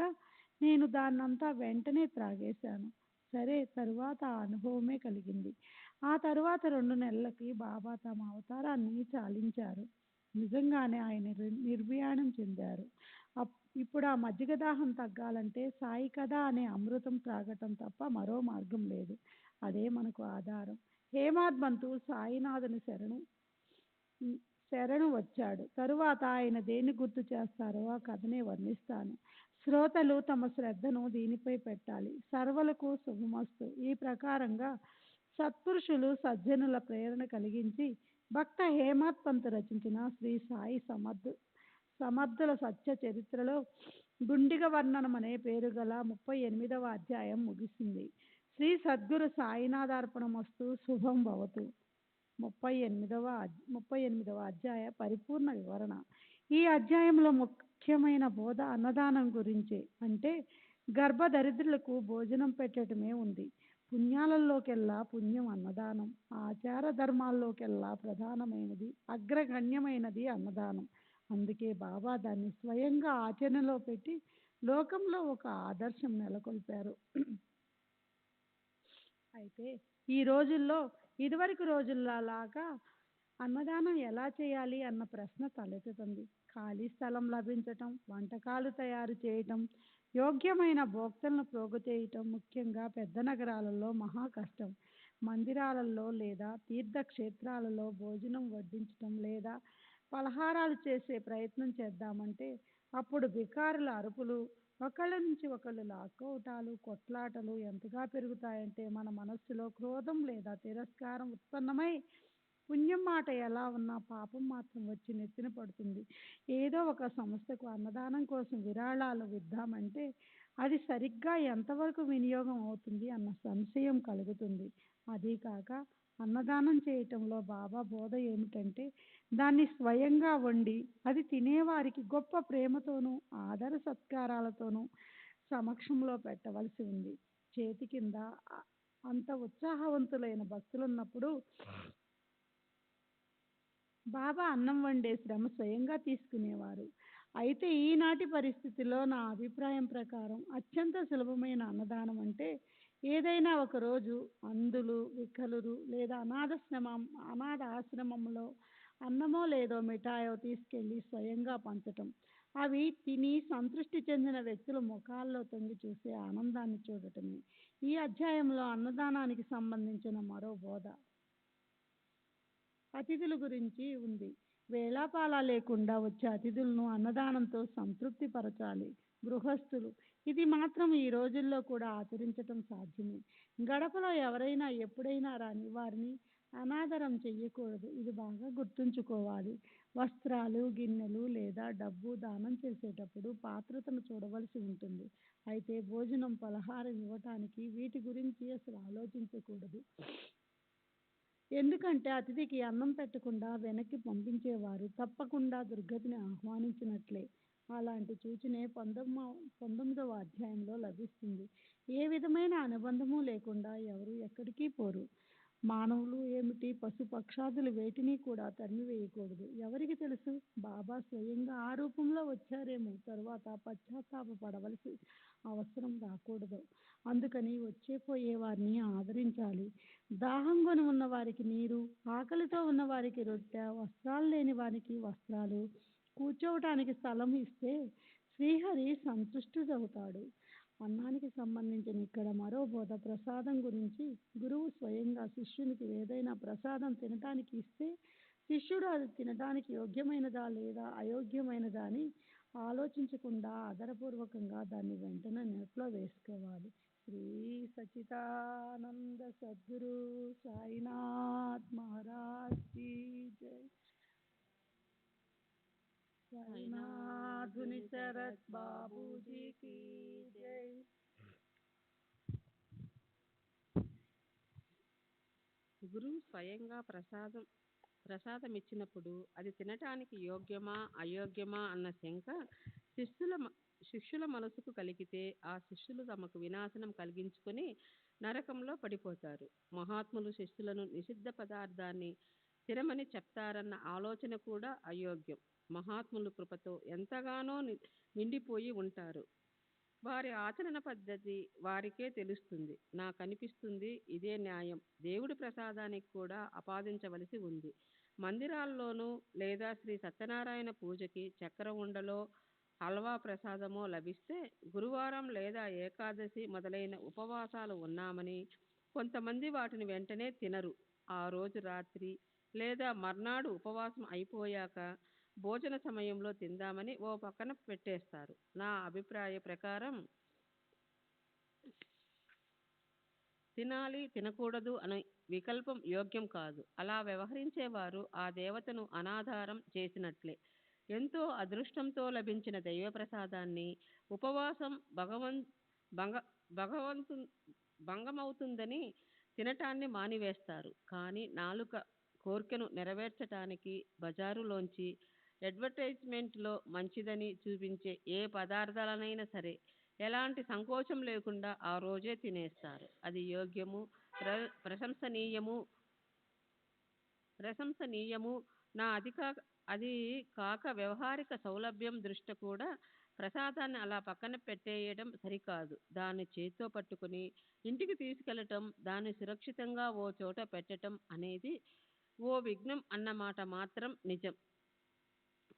నేను దాన్నంతా వెంటనే త్రాగేశాను. సరే, తరువాత ఆ అనుభవమే కలిగింది. ఆ తరువాత 2 నెలలకి బాబా తమ అవతారాన్ని చాలించారు. నిజంగానే ఆయన నిర్యాణం చెందారు. ఇప్పుడు ఆ మజ్జిగ దాహం తగ్గాలంటే సాయి కదా అనే అమృతం త్రాగటం తప్ప మరో మార్గం లేదు. అదే మనకు ఆధారం. హేమాద్బంతు సాయినాథుని శరణు వచ్చాడు. తరువాత ఆయన దేన్ని గుర్తు చేస్తారో ఆ కథనే వర్ణిస్తాను. శ్రోతలు తమ శ్రద్ధను దీనిపై పెట్టాలి. సర్వలకు శుభమస్తు. ఈ ప్రకారంగా సత్పురుషులు సజ్జనుల ప్రేరణ కలిగించి భక్త హేమత్ పంత్ రచించిన శ్రీ సాయి సమర్థుల సత్య చరిత్రలో గుండిగ వర్ణనం అనే పేరు గల 38వ అధ్యాయం ముగిసింది. శ్రీ సద్గురు సాయినాథార్పణమస్తు. శుభం భవతు. 38వ అధ్యాయ పరిపూర్ణ వివరణ. ఈ అధ్యాయంలో ముఖ్యమైన బోధ అన్నదానం గురించి. అంటే గర్భదరిద్రులకు భోజనం పెట్టడమే ఉంది. పుణ్యాలలోకెల్లా పుణ్యం అన్నదానం. ఆచార ధర్మాల్లోకెల్లా ప్రధానమైనది, అగ్రగణ్యమైనది అన్నదానం. అందుకే బాబా దాన్ని స్వయంగా ఆచరణలో పెట్టి లోకంలో ఒక ఆదర్శం నెలకొల్పారు. అయితే ఈ రోజుల్లో ఇదివరకు రోజుల్లాగా అన్నదానం ఎలా చేయాలి అన్న ప్రశ్న తలెత్తుతుంది. ఖాళీ స్థలం లభించటం, వంటకాలు తయారు చేయటం, యోగ్యమైన భోక్తలను ప్రోగు చేయటం ముఖ్యంగా పెద్ద నగరాలలో మహా కష్టం. మందిరాలలో లేదా తీర్థక్షేత్రాలలో భోజనం వడ్డించటం లేదా పలహారాలు చేసే ప్రయత్నం చేద్దామంటే అప్పుడు బికారుల అరుపులు, ఒకళ్ళ నుంచి ఒకళ్ళు లాక్కోవటాలు, కొట్లాటలు ఎంతగా పెరుగుతాయంటే మన మనస్సులో క్రోధం లేదా తిరస్కారం ఉత్పన్నమై పుణ్యం మాట ఎలా ఉన్నా పాపం మాత్రం వచ్చి నెత్తిన పడుతుంది. ఏదో ఒక సంస్థకు అన్నదానం కోసం విరాళాలు ఇద్దామంటే అది సరిగ్గా ఎంతవరకు వినియోగం అవుతుంది అన్న సంశయం కలుగుతుంది. అదీ కాక అన్నదానం చేయటంలో బాబా బోధ ఏమిటంటే దాన్ని స్వయంగా వండి అది తినేవారికి గొప్ప ప్రేమతోనూ ఆదర సత్కారాలతోనూ సమక్షంలో పెట్టవలసి ఉంది. చేతి కింద అంత ఉత్సాహవంతులైన భక్తులున్నప్పుడు బాబా అన్నం వండే శ్రమ స్వయంగా తీసుకునేవారు. అయితే ఈనాటి పరిస్థితిలో నా అభిప్రాయం ప్రకారం అత్యంత సులభమైన అన్నదానం అంటే ఏదైనా ఒకరోజు అంధులు, వికలురు లేదా అనాథ ఆశ్రమంలో అన్నమో లేదో మిఠాయో తీసుకెళ్ళి స్వయంగా పంచటం. అవి తిని సంతృష్టి చెందిన వ్యక్తుల ముఖాల్లో తొంగి చూసే ఆనందాన్ని చూడటమే. ఈ అధ్యాయంలో అన్నదానానికి సంబంధించిన మరో బోధ అతిథుల గురించి ఉంది. వేళాపాలా లేకుండా వచ్చే అతిథులను అన్నదానంతో సంతృప్తి పరచాలి గృహస్థులు. ఇది మాత్రం ఈ రోజుల్లో కూడా ఆచరించటం సాధ్యమే. గడపలో ఎవరైనా ఎప్పుడైనా రాని వారిని అనాదరం చెయ్యకూడదు. ఇది బాగా గుర్తుంచుకోవాలి. వస్త్రాలు, గిన్నెలు లేదా డబ్బు దానం చేసేటప్పుడు పాత్రతను చూడవలసి ఉంటుంది. అయితే భోజనం, పలహారం ఇవ్వటానికి వీటి గురించి అసలు ఆలోచించకూడదు. ఎందుకంటే అతిథికి అన్నం పెట్టకుండా వెనక్కి పంపించేవారు తప్పకుండా దుర్గతిని ఆహ్వానించినట్లే. అలాంటి సూచనే 19వ అధ్యాయంలో లభిస్తుంది. ఏ విధమైన అనుబంధము లేకుండా ఎవరు ఎక్కడికి పోరు. మానవులు ఏమిటి, పశుపక్షాదులు వేటిని కూడా తరిమివేయకూడదు. ఎవరికి తెలుసు, బాబా స్వయంగా ఆ రూపంలో వచ్చారేమో, తరువాత పశ్చాత్తాప పడవలసి అవసరం రాకూడదు. అందుకని పోయే వారిని ఆదరించాలి. దాహం కొని ఉన్న వారికి నీరు, ఆకలితో ఉన్న వారికి రొట్టె, వస్త్రాలు లేని వారికి వస్త్రాలు, కూర్చోవటానికి స్థలం ఇస్తే శ్రీహరి సంతుష్టుడవుతాడు. అన్నానికి సంబంధించిన ఇక్కడ మరో బోధ ప్రసాదం గురించి. గురువు స్వయంగా శిష్యునికి ఏదైనా ప్రసాదం తినటానికి ఇస్తే శిష్యుడు అది తినటానికి యోగ్యమైనదా లేదా అయోగ్యమైనదా అని ఆలోచించకుండా ఆదరపూర్వకంగా దాన్ని వెంటనే నోట్లో వేసుకోవాలి. శ్రీ సచిదానంద సద్గురు సాయినాథ్ మహారాజ్ కీ జై. సాయినాథుని శరత్ బాబూజీ కీ జై.
గురువు స్వయంగా ప్రసాదం ఇచ్చినప్పుడు అది తినటానికి యోగ్యమా అయోగ్యమా అన్న శంక శిష్యుల మనసుకు కలిగితే ఆ శిష్యులు తమకు వినాశనం కలిగించుకొని నరకంలో పడిపోతారు. మహాత్ములు శిష్యులను నిషిద్ధ పదార్థాన్ని తినమని చెప్తారన్న ఆలోచన కూడా అయోగ్యం. మహాత్ములు కృపతో ఎంతగానో నిండిపోయి ఉంటారు. వారి ఆచరణ పద్ధతి వారికే తెలుస్తుంది. నాకనిపిస్తుంది ఇదే న్యాయం దేవుడి ప్రసాదానికి కూడా ఆపాదించవలసి ఉంది. మందిరాల్లోనూ లేదా శ్రీ సత్యనారాయణ పూజకి చక్కెర ఉండలో హల్వా ప్రసాదమో లభిస్తే గురువారం లేదా ఏకాదశి మొదలైన ఉపవాసాలు ఉన్నామని కొంతమంది వాటిని వెంటనే తినరు. ఆ రోజు రాత్రి లేదా మర్నాడు ఉపవాసం అయిపోయాక భోజన సమయంలో తిందామని ఓ పక్కన పెట్టేస్తారు. నా అభిప్రాయ ప్రకారం తినాలి తినకూడదు అనే వికల్పం యోగ్యం కాదు. అలా వ్యవహరించేవారు ఆ దేవతను అనాధారం చేసినట్లే. ఎంతో అదృష్టంతో లభించిన దైవ ప్రసాదాన్ని ఉపవాసం భగవంతు భంగమవుతుందని తినటాన్ని మానివేస్తారు. కానీ నాలుక కోర్కెను నెరవేర్చటానికి బజారులోంచి అడ్వర్టైజ్మెంట్లో మంచిదని చూపించే ఏ పదార్థాలనైనా సరే ఎలాంటి సంకోచం లేకుండా ఆ రోజే తినేస్తారు. అది యోగ్యము, ప్రశంసనీయము. అది కాక వ్యవహారిక సౌలభ్యం దృష్ట్యా కూడా ప్రసాదాన్ని అలా పక్కన పెట్టేయడం సరికాదు. దాన్ని చేత్తో పట్టుకుని ఇంటికి తీసుకెళ్ళటం, దాన్ని సురక్షితంగా ఓ చోట పెట్టటం అనేది ఓ విఘ్నం అన్నమాట మాత్రం నిజం.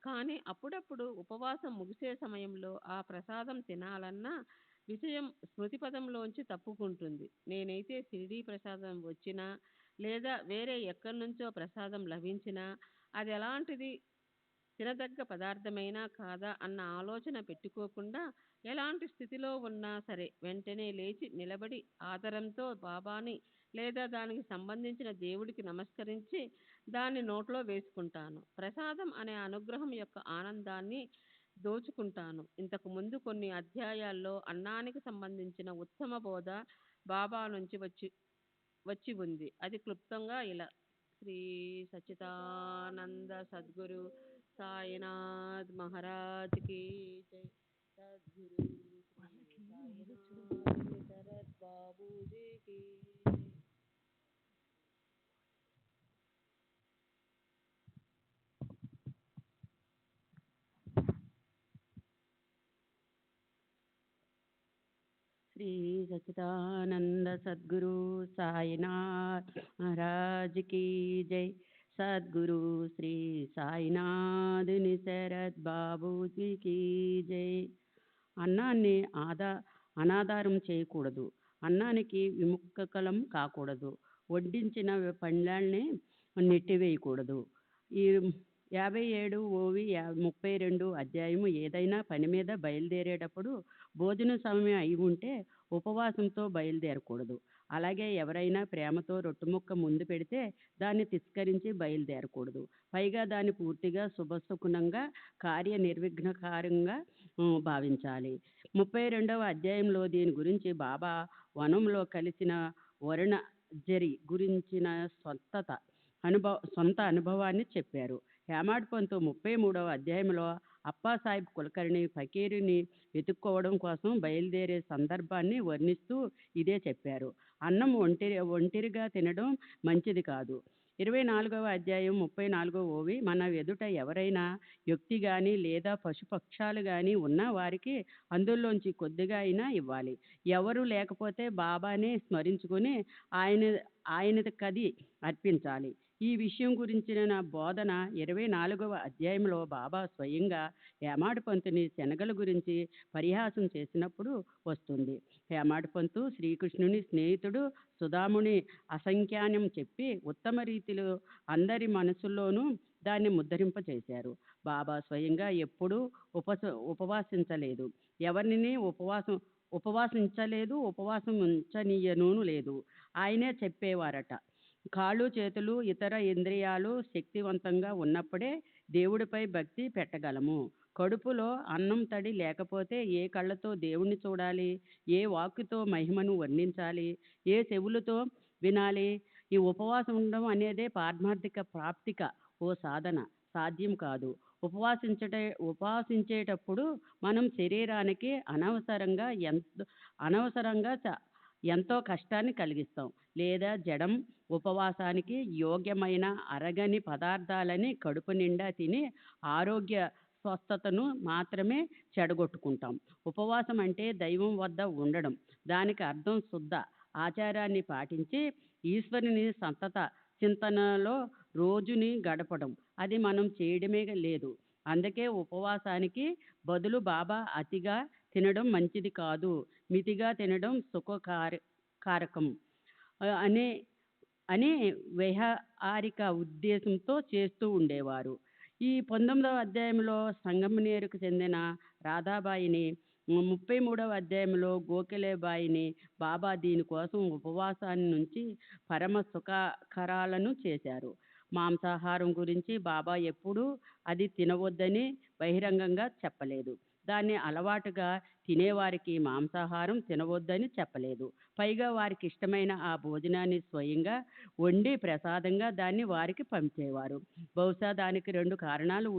కానీ అప్పుడప్పుడు ఉపవాసం ముగిసే సమయంలో ఆ ప్రసాదం తినాలన్న విషయం స్మృతిపథంలోంచి తప్పుకుంటుంది. నేనైతే షిరిడీ ప్రసాదం వచ్చినా లేదా వేరే ఎక్కడి నుంచో ప్రసాదం లభించినా అది ఎలాంటిది, తినదగ్గ పదార్థమైనా కాదా అన్న ఆలోచన పెట్టుకోకుండా ఎలాంటి స్థితిలో ఉన్నా సరే వెంటనే లేచి నిలబడి ఆదరంతో బాబాని లేదా దానికి సంబంధించిన దేవుడికి నమస్కరించి దాన్ని నోట్లో వేసుకుంటాను. ప్రసాదం అనే అనుగ్రహం యొక్క ఆనందాన్ని దోచుకుంటాను. ఇంతకు ముందు కొన్ని అధ్యాయాల్లో అన్నానికి సంబంధించిన ఉత్తమ బోధ బాబా నుంచి వచ్చి ఉంది. అది క్లుప్తంగా ఇలా. శ్రీ సచ్చిదానంద సద్గురు సాయినాథ్ మహారాజ్ కి జై. సద్గురు శ్రీ సాయినాథ్ శరత్ బాబూజీ కి జై. శ్రీ సచ్చిదానంద సద్గురు సాయినాథ్ మహారాజ్ కి జై. సద్గురు శ్రీ సాయినాథ్ శరత్ బాబూజీ కి జై. అన్నాన్ని అనాధారం చేయకూడదు. అన్నానికి విముఖకలం కాకూడదు. వడ్డించిన పళ్ళాన్నే నెట్టివేయకూడదు.
57 ఓవి 32 అధ్యాయము ఏదైనా పని మీద బయలుదేరేటప్పుడు భోజన సమయం అయి ఉంటే ఉపవాసంతో బయలుదేరకూడదు. అలాగే ఎవరైనా ప్రేమతో రొట్టెముక్క ముందు పెడితే దాన్ని తిరస్కరించి బయలుదేరకూడదు. పైగా దాన్ని పూర్తిగా శుభశకునంగా కార్యనిర్విఘ్నకారంగా భావించాలి. 32వ అధ్యాయంలో దీని గురించి బాబా వనంలో కలిసిన వరుణజరి గురించిన సొంత అనుభవాన్ని చెప్పారు. హేమాడ్ పంతు 33వ అధ్యాయంలో అప్పాసాహెబ్ కులకర్ణి ఫకీరుని వెతుక్కోవడం కోసం బయలుదేరే సందర్భాన్ని వర్ణిస్తూ ఇదే చెప్పారు. అన్నం ఒంటరిగా తినడం మంచిది కాదు. 24వ అధ్యాయం 34వ ఓవి మన ఎదుట ఎవరైనా వ్యక్తి కానీ లేదా పశుపక్షాలు కానీ ఉన్న వారికి అందులోంచి కొద్దిగా అయినా ఇవ్వాలి. ఎవరు లేకపోతే బాబానే స్మరించుకొని ఆయనది కది అర్పించాలి. ఈ విషయం గురించిన నా బోధన 24వ అధ్యాయంలో బాబా స్వయంగా హేమాడ్ పంతుని శనగల గురించి పరిహాసం చేసినప్పుడు వస్తుంది. హేమాడ్ పంతు శ్రీకృష్ణుని స్నేహితుడు సుధాముని అసంఖ్యానం చెప్పి ఉత్తమ రీతిలో అందరి మనసుల్లోనూ దాన్ని ముద్రింపచేశారు. బాబా స్వయంగా ఎప్పుడూ ఉపవాసించలేదు, ఎవరిని ఉపవాసించలేదు, ఉపవాసం ఉంచనీయనూ లేదు. ఆయనే చెప్పేవారట, కాళ్ళు చేతులు ఇతర ఇంద్రియాలు శక్తివంతంగా ఉన్నప్పుడే దేవుడిపై భక్తి పెట్టగలము. కడుపులో అన్నం తడి లేకపోతే ఏ కళ్ళతో దేవుణ్ణి చూడాలి, ఏ వాక్కుతో మహిమను వర్ణించాలి, ఏ చెవులతో వినాలి? ఈ ఉపవాసం ఉండడం అనేదే పారమార్థిక ప్రాప్తిక ఓ సాధన, సాధ్యం కాదు. ఉపవాసించేటప్పుడు మనం శరీరానికి అనవసరంగా ఎంతో కష్టాన్ని కలిగిస్తాం. లేదా జడం ఉపవాసానికి యోగ్యమైన అరగని పదార్థాలని కడుపు నిండా తిని ఆరోగ్య స్వస్థతను మాత్రమే చెడగొట్టుకుంటాం. ఉపవాసం అంటే దైవం వద్ద ఉండడం. దానికి అర్థం శుద్ధ ఆచారాన్ని పాటించి ఈశ్వరుని సంతత చింతనలో రోజుని గడపడం. అది మనం చేయడమే లేదు. అందుకే ఉపవాసానికి బదులు బాబా అతిగా తినడం మంచిది కాదు, మితిగా తినడం సుఖకారకం అనే వ్యవహారిక ఉద్దేశంతో చేస్తూ ఉండేవారు. ఈ 19వ అధ్యాయంలో సంగమనేరుకు చెందిన రాధాబాయిని, 33వ అధ్యాయంలో గోఖలేబాయిని బాబా దీనికోసం ఉపవాసాన్ని నుంచి పరమ సుఖకరాలను చేశారు. మాంసాహారం గురించి బాబా ఎప్పుడూ అది తినవద్దని బహిరంగంగా చెప్పలేదు. దాన్ని అలవాటుగా తినేవారికి మాంసాహారం తినవద్దని చెప్పలేదు. పైగా వారికి ఇష్టమైన ఆ భోజనాన్ని స్వయంగా వండి ప్రసాదంగా దాన్ని వారికి పంచేవారు. బహుశా దానికి 2 కారణాలు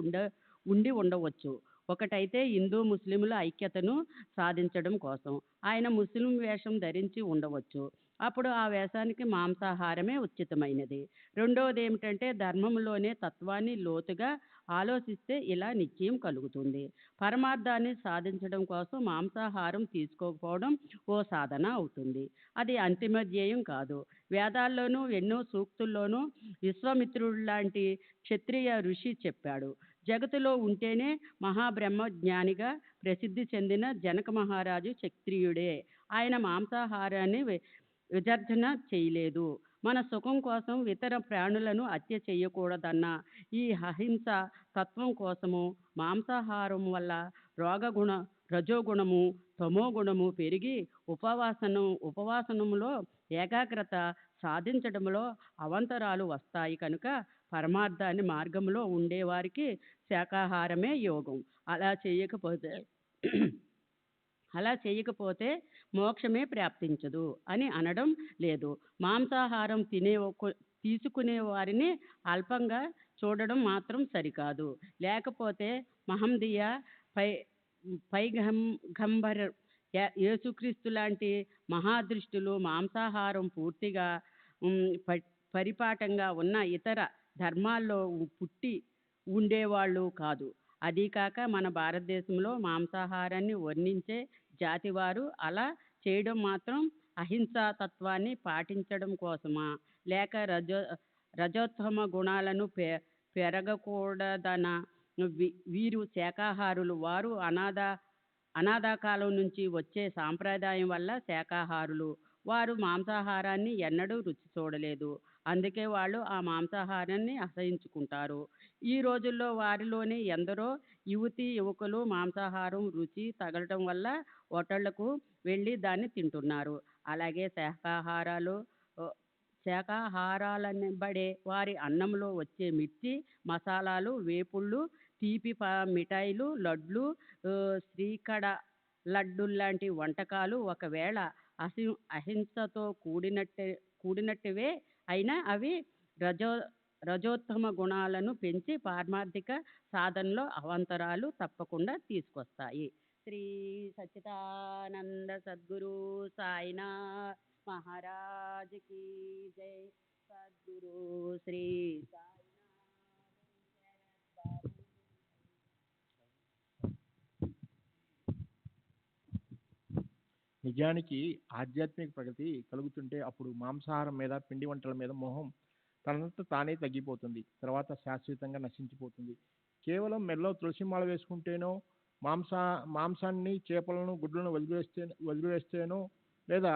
ఉండవచ్చు. ఒకటైతే హిందూ ముస్లింల ఐక్యతను సాధించడం కోసం ఆయన ముస్లిం వేషం ధరించి ఉండవచ్చు. అప్పుడు ఆ వేషానికి మాంసాహారమే ఉచితమైనది. రెండవది ఏమిటంటే ధర్మంలోనే తత్వాన్ని లోతుగా ఆలోచిస్తే ఇలా నిశ్చయం కలుగుతుంది. పరమార్థాన్ని సాధించడం కోసం మాంసాహారం తీసుకోకపోవడం ఓ సాధన అవుతుంది. అది అంతిమ ధ్యేయం కాదు. వేదాల్లోనూ ఎన్నో సూక్తుల్లోనూ విశ్వామిత్రుడిలాంటి క్షత్రియ ఋషి చెప్పాడు, జగత్తులో ఉంటేనే మహాబ్రహ్మ జ్ఞానిగా ప్రసిద్ధి చెందిన జనక మహారాజు క్షత్రియుడే. ఆయన మాంసాహారాన్ని విసర్జన చేయలేదు. మన సుఖం కోసం ఇతర ప్రాణులను హత్య చేయకూడదన్న ఈ అహింస తత్వం కోసము మాంసాహారం వల్ల రజోగుణము తమోగుణము పెరిగి ఉపవాసనములో ఏకాగ్రత సాధించడంలో అవంతరాలు వస్తాయి. కనుక పరమార్థాన్ని మార్గంలో ఉండేవారికి శాకాహారమే యోగం. అలా చేయకపోతే మోక్షమే ప్రాప్తించదు అని అనడం లేదు. మాంసాహారం తీసుకునే వారిని అల్పంగా చూడడం మాత్రం సరికాదు. లేకపోతే మహమ్మదీయ పైగంబర్ యేసుక్రీస్తు లాంటి మహాదృష్టులు మాంసాహారం పూర్తిగా పరిపాటంగా ఉన్న ఇతర ధర్మాల్లో పుట్టి ఉండేవాళ్ళు కాదు. అదీకాక మన భారతదేశంలో మాంసాహారాన్ని వర్ణించే జాతివారు అలా చేయడం మాత్రం అహింసా తత్వాన్ని పాటించడం కోసమా, లేక రజోత్తమ గుణాలను పెరగకూడదన? వీరు శాకాహారులు. వారు అనాథకాలం నుంచి వచ్చే సాంప్రదాయం వల్ల శాకాహారులు. వారు మాంసాహారాన్ని ఎన్నడూ రుచి చూడలేదు. అందుకే వాళ్ళు ఆ మాంసాహారాన్ని అసహించుకుంటారు. ఈ రోజుల్లో వారిలోని ఎందరో యువకులు మాంసాహారం రుచి తగలటం వల్ల హోటళ్లకు వెళ్ళి దాన్ని తింటున్నారు. అలాగే ఓ, శాకాహారాలనబడే వారి అన్నంలో వచ్చే మిర్చి, మసాలాలు, వేపుళ్ళు, తీపి మిఠాయిలు, లడ్లు, శ్రీకడ లడ్డుల్లాంటి వంటకాలు ఒకవేళ అహింసతో కూడినట్టువే అయినా అవి రజో రజోత్తమ గుణాలను పెంచి పారమార్థిక సాధనలో అవాంతరాలు తప్పకుండా తీసుకొస్తాయి. శ్రీ సచ్చిదానంద సద్గురు సాయినాథ్ మహారాజ్ కీ జై. సద్గురు శ్రీ
నిజానికి ఆధ్యాత్మిక ప్రగతి కలుగుతుంటే అప్పుడు మాంసాహారం మీద, పిండి వంటల మీద మోహం తనంత తానే తగ్గిపోతుంది. తర్వాత శాశ్వతంగా నశించిపోతుంది. కేవలం మెడలో తులసి మాల వేసుకుంటేనో, మాంసాన్ని, చేపలను, గుడ్లను వదిలివేస్తేనో, లేదా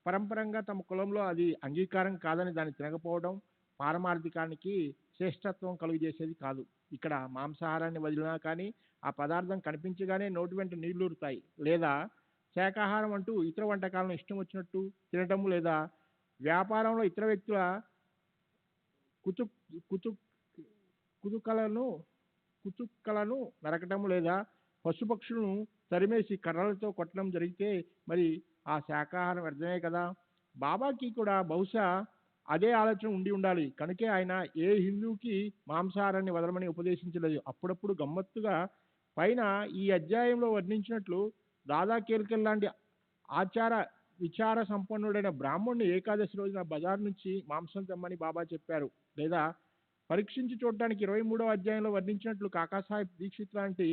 పరంపరంగా తమ కులంలో అది అంగీకారం కాదని దాన్ని తినకపోవడం పారమార్థికానికి శ్రేష్టత్వం కలుగజేసేది కాదు. ఇక్కడ మాంసాహారాన్ని వదిలినా కానీ ఆ పదార్థం కనిపించగానే నోటి వెంట నీళ్లూరుతాయి. లేదా శాకాహారం అంటూ ఇతర వంటకాలను ఇష్టం వచ్చినట్టు తినటం, లేదా వ్యాపారంలో ఇతర వ్యక్తుల కుతు కుతు కుతుకలను నరకటం, లేదా పశుపక్షులను తరిమేసి కర్రలతో కొట్టడం జరిగితే మరి ఆ శాకాహారం వ్యర్థమే కదా. బాబాకి కూడా బహుశా అదే ఆలోచన ఉండి ఉండాలి. కనుకే ఆయన ఏ హిందూకి మాంసాహారాన్ని వదలమని ఉపదేశించలేదు. అప్పుడప్పుడు గమ్మత్తుగా పైన ఈ అధ్యాయంలో వర్ణించినట్లు దాదా కేల్కర్ లాంటి ఆచార విచార సంపన్నుడైన బ్రాహ్మణుని ఏకాదశి రోజున బజార్ నుంచి మాంసం తెమ్మని బాబా చెప్పారు. లేదా పరీక్షించి చూడటానికి 23వ అధ్యాయంలో వర్ణించినట్లు కాకాసాహెబ్ దీక్షిత్ లాంటి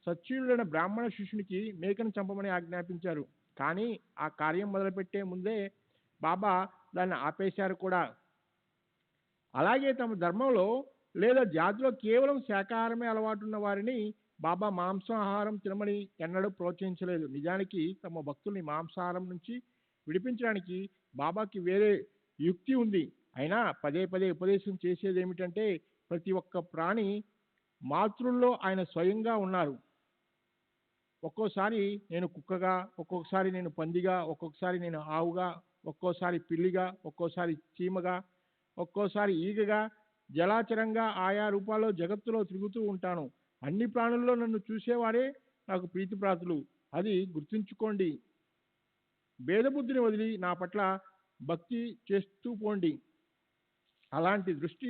సచ్చీలుడైన బ్రాహ్మణ శిష్యునికి మేకను చంపమని ఆజ్ఞాపించారు. కానీ ఆ కార్యం మొదలుపెట్టే ముందే బాబా దాన్ని ఆపేశారు కూడా. అలాగే తమ ధర్మంలో లేదా జాతిలో కేవలం శాకాహారమే అలవాటున్న వారిని బాబా మాంసాహారం తినమని ఎన్నడూ ప్రోత్సహించలేదు. నిజానికి తమ భక్తుల్ని మాంసాహారం నుంచి విడిపించడానికి బాబాకి వేరే యుక్తి ఉంది. అయినా పదే పదే ఉపదేశం చేసేది ఏమిటంటే ప్రతి ఒక్క ప్రాణి మాతృల్లో ఆయన స్వయంగా ఉన్నారు. ఒక్కోసారి నేను కుక్కగా, ఒక్కొక్కసారి నేను పందిగా, ఒక్కొక్కసారి నేను ఆవుగా, ఒక్కోసారి పిల్లిగా, ఒక్కోసారి చీమగా, ఒక్కోసారి ఈగగా, జలాచరంగా ఆయా రూపాల్లో జగత్తులో తిరుగుతూ ఉంటాను. అన్ని ప్రాణుల్లో నన్ను చూసేవారే నాకు ప్రీతిప్రాతులు. అది గుర్తుంచుకోండి. భేదబుద్ధిని వదిలి నా పట్ల భక్తి చేస్తూ పోండి. అలాంటి దృష్టి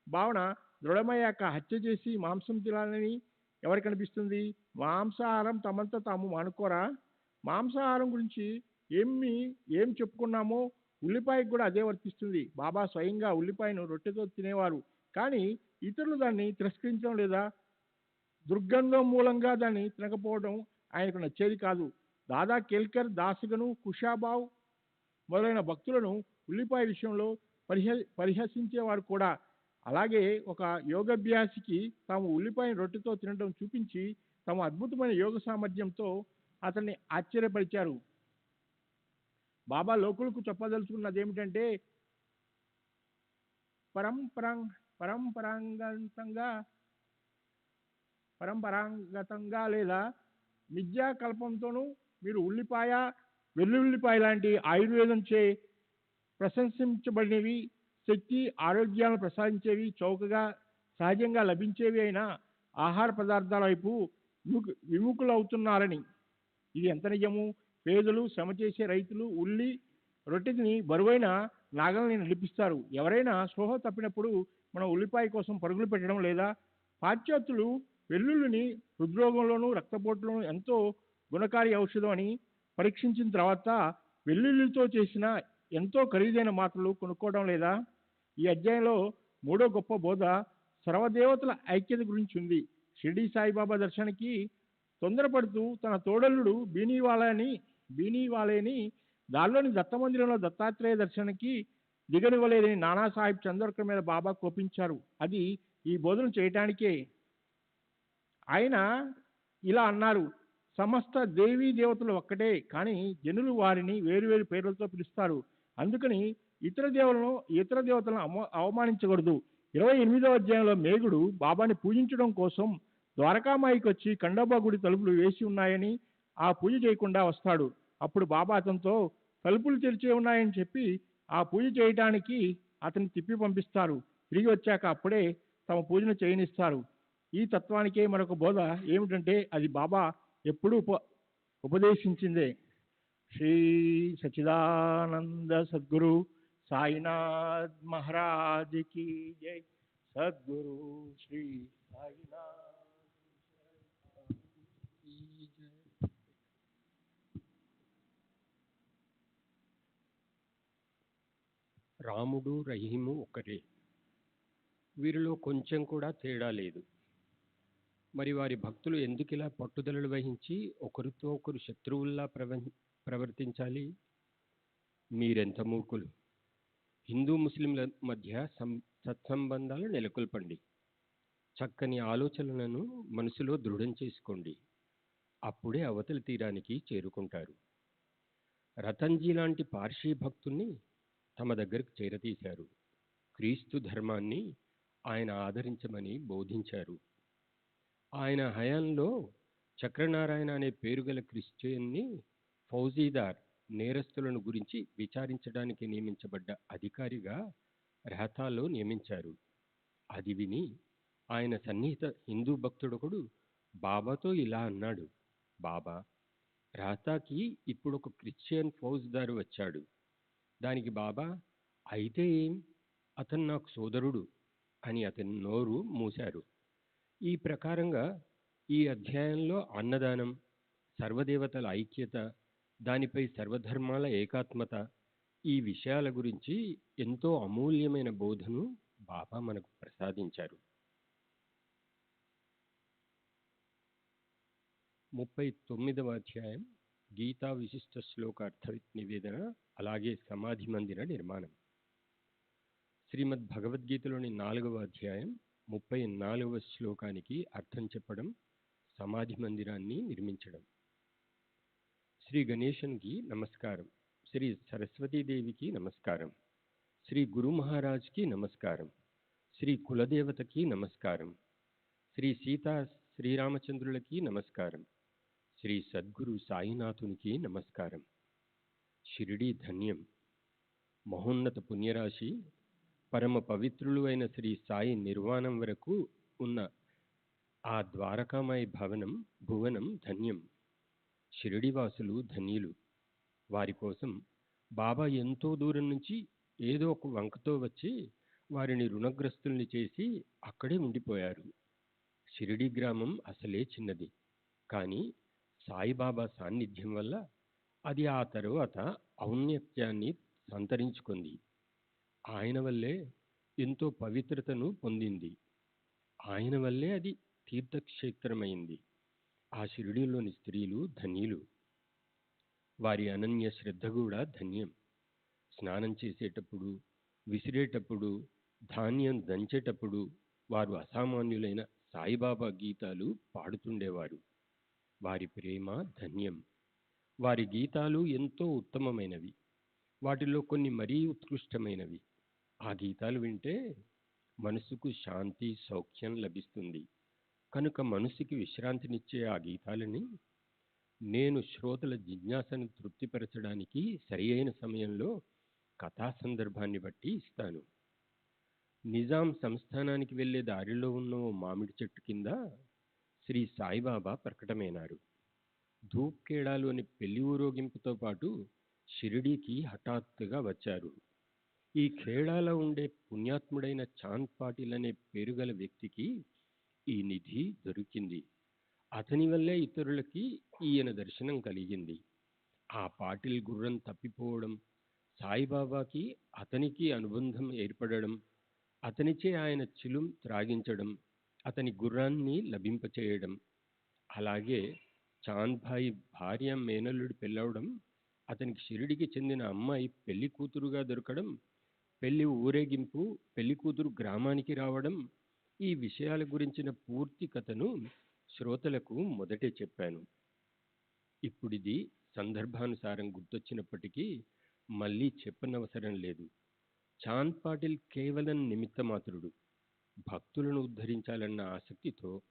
భావన దృఢమయ్యాక హత్య చేసి మాంసం తినాలని ఎవరికి అనిపిస్తుంది? మాంసాహారం తమంత తాము మానుకోరా? మాంసాహారం గురించి ఏం చెప్పుకున్నామో ఉల్లిపాయకు కూడా అదే వర్తిస్తుంది. బాబా స్వయంగా ఉల్లిపాయను రొట్టెతో తినేవారు. కానీ ఇతరులు దాన్ని తిరస్కరించడం లేదా దుర్గంధం మూలంగా దాన్ని తినకపోవడం ఆయనకు నచ్చేది కాదు. దాదా కేల్కర్, దాసగను, కుషాబావ్ మొదలైన భక్తులను ఉల్లిపాయ విషయంలో పరిహసించేవారు కూడా. అలాగే ఒక యోగాభ్యాసికి తాము ఉల్లిపాయను రొట్టెతో తినడం చూపించి తమ అద్భుతమైన యోగ సామర్థ్యంతో అతన్ని ఆశ్చర్యపరిచారు. బాబా లోకులకు చెప్పదలుచుకున్నది ఏమిటంటే పరంపరాగతంగా లేదా మిథ్యాకల్పంతోనూ మీరు ఉల్లిపాయ, వెల్లుల్లిపాయ లాంటి ఆయుర్వేదంచే ప్రశంసించబడినవి, శక్తి ఆరోగ్యాలను ప్రసాదించేవి, చౌకగా సహజంగా లభించేవి అయిన ఆహార పదార్థాల వైపు విముఖులవుతున్నారని. ఇది ఎంత నిజము? పేదలు, శ్రమ చేసే రైతులు ఉల్లి రొట్టెని బరువైన నాగల్ని నడిపిస్తారు. ఎవరైనా స్పృహ తప్పినప్పుడు మనం ఉల్లిపాయ కోసం పరుగులు పెట్టడం లేదా? పాశ్చాత్యులు వెల్లుల్లిని హృద్రోగంలోనూ రక్తపోటులోనూ ఎంతో గుణకారి ఔషధం అని పరీక్షించిన తర్వాత వెల్లుల్లితో చేసిన ఎంతో ఖరీదైన మాటలు కొనుక్కోవడం లేదా? ఈ అధ్యాయంలో 3వ గొప్ప బోధ సర్వదేవతల ఐక్యత గురించి ఉంది. షిరిడి సాయిబాబా దర్శనానికి తొందరపడుతూ తన తోడల్లుడు బీనీవాలేని దానిలోని దత్తమందిరంలో దత్తాత్రేయ దర్శనానికి దిగనివ్వలేదని నానాసాహెబ్ చందోర్కర్ మీద బాబా కోపించారు. అది ఈ బోధన చేయటానికే. ఆయన ఇలా అన్నారు: సమస్త దేవీ దేవతలు ఒక్కటే, కానీ జనులు వారిని వేరువేరు పేర్లతో పిలుస్తారు. అందుకని ఇతర దేవతలను అవమానించకూడదు. 28వ అధ్యాయంలో మేఘుడు బాబాని పూజించడం కోసం ద్వారకామాయికి వచ్చి ఖండోబా గుడి తలుపులు వేసి ఉన్నాయని, ఆ పూజ చేయకుండా వస్తాడు. అప్పుడు బాబా అతనితో తలుపులు తెరిచే ఉన్నాయని చెప్పి ఆ పూజ చేయటానికి అతన్ని తిప్పి పంపిస్తారు. తిరిగి వచ్చాక అప్పుడే తమ పూజను చేయనిస్తారు. ఈ తత్వానికే మరొక బోధ ఏమిటంటే అది బాబా ఎప్పుడూ ఉపదేశించిందే. శ్రీ సచిదానంద సద్గురు సాయినాథ్ మహారాజ్ కి జై. సద్గురు శ్రీ సాయినాథ్ కి జై.
రాముడు రహీము ఒకరే, వీరిలో కొంచెం కూడా తేడా లేదు. మరి వారి భక్తులు ఎందుకిలా పట్టుదలలు వహించి ఒకరితో ఒకరు శత్రువుల్లా ప్రవర్తించాలి? మీరెంత మూర్ఖులు! హిందూ ముస్లింల మధ్య సత్సంబంధాలు నెలకొల్పండి. చక్కని ఆలోచనలను మనసులో దృఢం చేసుకోండి. అప్పుడే అవతలి తీరానికి చేరుకుంటారు. రతన్జీ లాంటి పార్షీ భక్తుల్ని తమ దగ్గరకు చేరతీశారు. క్రీస్తు ధర్మాన్ని ఆయన ఆదరించమని బోధించారు. ఆయన హయాంలో చక్రనారాయణ అనే పేరుగల క్రిస్టియన్ని ఫౌజీదార్ నేరస్తులను గురించి విచారించడానికి నియమించబడ్డ అధికారిగా రెహతాలో నియమించారు. అది విని ఆయన సన్నిహిత హిందూ భక్తుడొకడు బాబాతో ఇలా అన్నాడు: బాబా, రెహతాకి ఇప్పుడు ఒక క్రిస్టియన్ ఫౌజ్దారు వచ్చాడు. దానికి బాబా, అయితే ఏం, అతను నాకు సోదరుడు అని అతని నోరు మూశారు. ఈ ప్రకారంగా ఈ అధ్యాయంలో అన్నదానం, సర్వదేవతల ఐక్యత, దానిపై సర్వధర్మాల ఏకాత్మత, ఈ విషయాల గురించి ఎంతో అమూల్యమైన బోధను బాబా మనకు ప్రసాదించారు. 39వ అధ్యాయం గీతా విశిష్ట శ్లోక అర్థ నివేదన, అలాగే సమాధి మందిర నిర్మాణం. శ్రీమద్ భగవద్గీతలోని 4వ అధ్యాయం 34వ శ్లోకానికి అర్థం చెప్పడం, సమాధి మందిరాన్ని నిర్మించడం. శ్రీ గణేశన్కి నమస్కారం, శ్రీ సరస్వతీదేవికి నమస్కారం, శ్రీ గురు మహారాజ్కి నమస్కారం, శ్రీ కులదేవతకి నమస్కారం, శ్రీ సీతా శ్రీరామచంద్రులకి నమస్కారం, శ్రీ సద్గురు సాయినాథునికి నమస్కారం. షిరిడీ ధన్యం. మహోన్నత పుణ్యరాశి, పరమ పవిత్రులు అయిన శ్రీ సాయి నిర్వాణం వరకు ఉన్న ఆ ద్వారకామాయి భువనం ధన్యం. షిరిడివాసులు ధన్యులు. వారి కోసం బాబా ఎంతో దూరం నుంచి ఏదో ఒక వంకతో వచ్చి వారిని రుణగ్రస్తుల్ని చేసి అక్కడే ఉండిపోయారు. షిరిడి గ్రామం అసలే చిన్నది, కానీ సాయిబాబా సాన్నిధ్యం వల్ల అది ఆ తరువాత ఔన్నత్యాన్ని సంతరించుకుంది. ఆయన వల్లే ఎంతో పవిత్రతను పొందింది. ఆయన వల్లే అది తీర్థక్షేత్రమైంది. ఆ షిరిడీలోని స్త్రీలు ధన్యులు. వారి అనన్య శ్రద్ధ కూడా ధన్యం. స్నానం చేసేటప్పుడు, విసిరేటప్పుడు, ధాన్యం దంచేటప్పుడు వారు అసామాన్యులైన సాయిబాబా గీతాలు పాడుతుండేవారు. వారి ప్రేమ ధన్యం. వారి గీతాలు ఎంతో ఉత్తమమైనవి. వాటిలో కొన్ని మరీ ఉత్కృష్టమైనవి. ఆ గీతాలు వింటే మనసుకు శాంతి, సౌఖ్యం లభిస్తుంది. కనుక మనసుకి విశ్రాంతినిచ్చే ఆ గీతాలని నేను శ్రోతల జిజ్ఞాసను తృప్తిపరచడానికి సరి అయిన సమయంలో కథా సందర్భాన్ని బట్టి ఇస్తాను. నిజాం సంస్థానానికి వెళ్లే దారిలో ఉన్న ఓ మామిడి చెట్టు కింద శ్రీ సాయిబాబా ప్రకటమైనారు. ధూప్ఖేడాలోని పెళ్లి ఊరేగింపుతో పాటు షిరిడీకి హఠాత్తుగా వచ్చారు. ఈ ఖేడాలో ఉండే పుణ్యాత్ముడైన చాంద్ పాటిల్ అనే పేరుగల వ్యక్తికి ఈ నిధి దొరికింది. అతని వల్లే ఇతరులకి ఈయన దర్శనం కలిగింది. ఆ పాటిల్ గుర్రం తప్పిపోవడం, సాయిబాబాకి అతనికి అనుబంధం ఏర్పడడం, అతనిచే ఆయన చిలుం త్రాగించడం, అతని గుర్రాన్ని లభింపచేయడం, అలాగే చాంద్భాయి భార్య మేనల్లుడి పెళ్ళవడం, అతనికి షిరిడికి చెందిన అమ్మాయి పెళ్లి కూతురుగా దొరకడం, పెళ్లి ఊరేగింపు, పెళ్లి కూతురు గ్రామానికి రావడం, ఈ విషయాల గురించిన పూర్తి కథను శ్రోతలకు మొదటే చెప్పాను. ఇప్పుడిది సందర్భానుసారం గుర్తొచ్చినప్పటికీ మళ్ళీ చెప్పనవసరం లేదు. చాంద్ పాటిల్ కేవలం నిమిత్తమాత్రుడు. భక్తులను ఉద్ధరించాలన్న ఆసక్తితో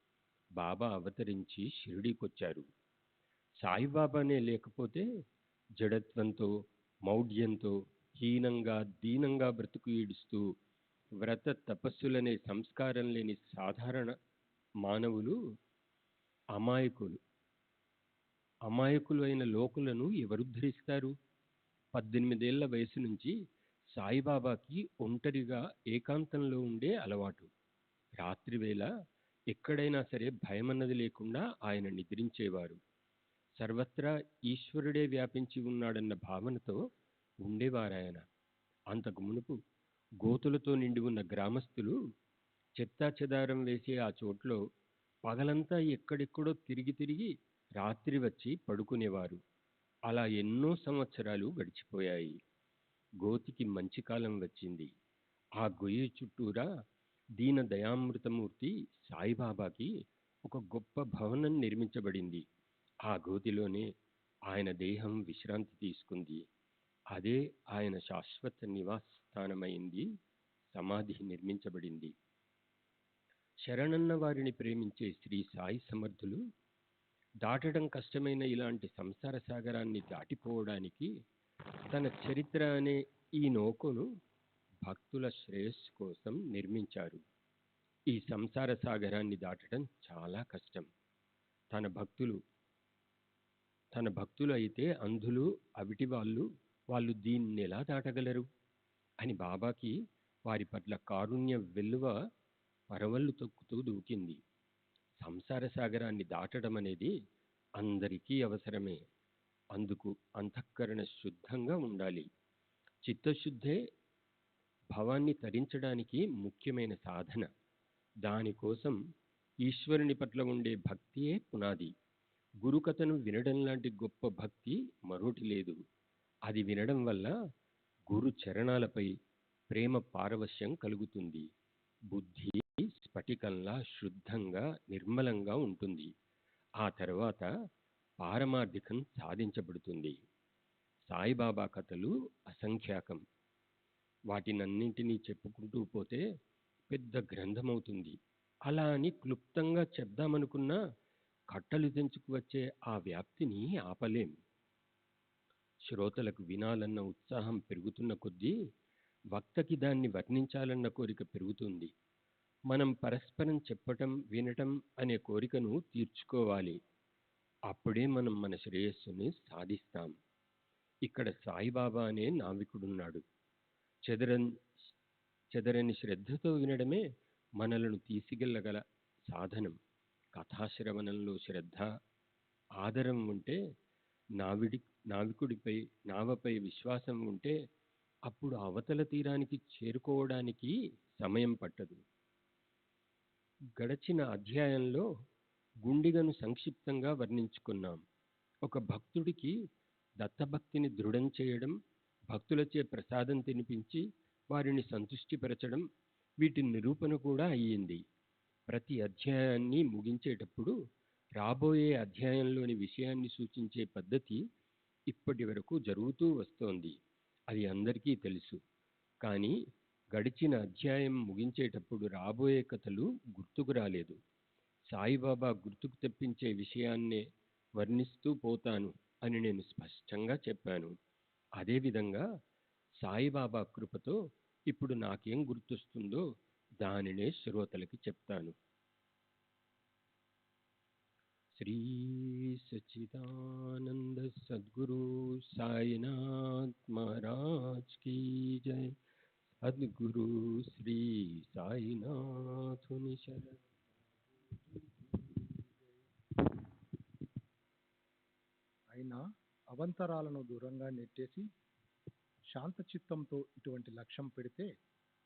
బాబా అవతరించి షిరిడీకొచ్చారు. సాయిబాబానే లేకపోతే జడత్వంతో, మౌఢ్యంతో, హీనంగా దీనంగా బ్రతుకు ఈడుస్తూ వ్రత తపస్సులనే సంస్కారం లేని సాధారణ మానవులు అమాయకులు అయిన లోకులను ఎవరుద్ధరిస్తారు? 18 ఏళ్ల వయసు నుంచి సాయిబాబాకి ఒంటరిగా ఏకాంతంలో ఉండే అలవాటు. రాత్రివేళ ఎక్కడైనా సరే భయమన్నది లేకుండా ఆయన నిద్రించేవారు. సర్వత్రా ఈశ్వరుడే వ్యాపించి ఉన్నాడన్న భావనతో ఉండేవారాయన. అంతకు మునుపు గోతులతో నిండి ఉన్న గ్రామస్తులు చెత్తాచెదారం వేసే ఆ చోట్లో పగలంతా ఎక్కడెక్కడో తిరిగి తిరిగి రాత్రి వచ్చి పడుకునేవారు. అలా ఎన్నో సంవత్సరాలు గడిచిపోయాయి. గోతికి మంచి కాలం వచ్చింది. ఆ గొయ్యి చుట్టూరా దీన దయామృతమూర్తి సాయిబాబాకి ఒక గొప్ప భవనం నిర్మించబడింది. ఆ గోతిలోనే ఆయన దేహం విశ్రాంతి తీసుకుంది. అదే ఆయన శాశ్వత నివాస స్థానమైంది. సమాధి నిర్మించబడింది. శరణన్న వారిని ప్రేమించే శ్రీ సాయి సమర్థులు దాటడం కష్టమైన ఇలాంటి సంసార సాగరాన్ని దాటిపోవడానికి తన చరిత్ర అనే ఈ నౌకను భక్తుల శ్రేయస్సు కోసం నిర్మించారు. ఈ సంసార సాగరాన్ని దాటడం చాలా కష్టం. తన భక్తులు అయితే అంధులు, అవిటి వాళ్ళు దీన్ని ఎలా దాటగలరు అని బాబాకి వారి పట్ల కారుణ్య వెల్లువ పరవళ్ళు తొక్కుతూ దూకింది. సంసార సాగరాన్ని దాటడం అనేది అందరికీ అవసరమే. అందుకు అంతఃకరణ శుద్ధంగా ఉండాలి. చిత్తశుద్ధే భవాన్ని తరించడానికి ముఖ్యమైన సాధన. దానికోసం ఈశ్వరుని పట్ల ఉండే భక్తియే పునాది. గురుకథను వినడం లాంటి గొప్ప భక్తి మరొకటి లేదు. అది వినడం వల్ల గురు చరణాలపై ప్రేమ పారవశ్యం కలుగుతుంది. బుద్ధి స్ఫటికంలా శుద్ధంగా నిర్మలంగా ఉంటుంది. ఆ తర్వాత పారమార్థికం సాధించబడుతుంది. సాయిబాబా కథలు అసంఖ్యాకం. వాటినన్నింటినీ చెప్పుకుంటూ పోతే పెద్ద గ్రంథమవుతుంది. అలా అని క్లుప్తంగా చెప్దామనుకున్నా కట్టలు తెంచుకు వచ్చే ఆ వ్యాప్తిని ఆపలేం. శ్రోతలకు వినాలన్న ఉత్సాహం పెరుగుతున్న కొద్దీ వక్తకి దాన్ని వర్ణించాలన్న కోరిక పెరుగుతుంది. మనం పరస్పరం చెప్పటం, వినటం అనే కోరికను తీర్చుకోవాలి. అప్పుడే మనం మన శ్రేయస్సుని సాధిస్తాం. ఇక్కడ సాయిబాబా అనే నావికుడున్నాడు. చెదరని శ్రద్ధతో వినడమే మనలను తీసుకెళ్ళగల సాధనం. కథాశ్రవణంలో శ్రద్ధ, ఆదరం ఉంటే, నావపై విశ్వాసం ఉంటే అప్పుడు అవతల తీరానికి చేరుకోవడానికి సమయం పట్టదు. గడచిన అధ్యాయంలో గుండిగను సంక్షిప్తంగా వర్ణించుకున్నాం. ఒక భక్తుడికి దత్తభక్తిని దృఢం చేయడం, భక్తులచే ప్రసాదం తినిపించి వారిని సంతుష్టిపరచడం, వీటి నిరూపణ కూడా అయ్యింది. ప్రతి అధ్యాయాన్ని ముగించేటప్పుడు రాబోయే అధ్యాయంలోని విషయాన్ని సూచించే పద్ధతి ఇప్పటి వరకు జరుగుతూ వస్తోంది. అది అందరికీ తెలుసు. కానీ గడిచిన అధ్యాయం ముగించేటప్పుడు రాబోయే కథలు గుర్తుకు రాలేదు. సాయిబాబా గుర్తుకు తెప్పించే విషయాన్నే వర్ణిస్తూ పోతాను అని నేను స్పష్టంగా చెప్పాను. అదేవిధంగా సాయిబాబా కృపతో ఇప్పుడు నాకేం గుర్తొస్తుందో దానినే శ్రోతలకి చెప్తాను. శ్రీ సచ్చిదానంద సద్గురు సాయినాథ్ మహారాజ్ కీ జై. సద్గురు శ్రీ సాయినాథుని శరణ్.
అయినా అవంతరాలను దూరంగా నెట్టేసి శాంత చిత్తంతో ఇటువంటి లక్ష్యం పెడితే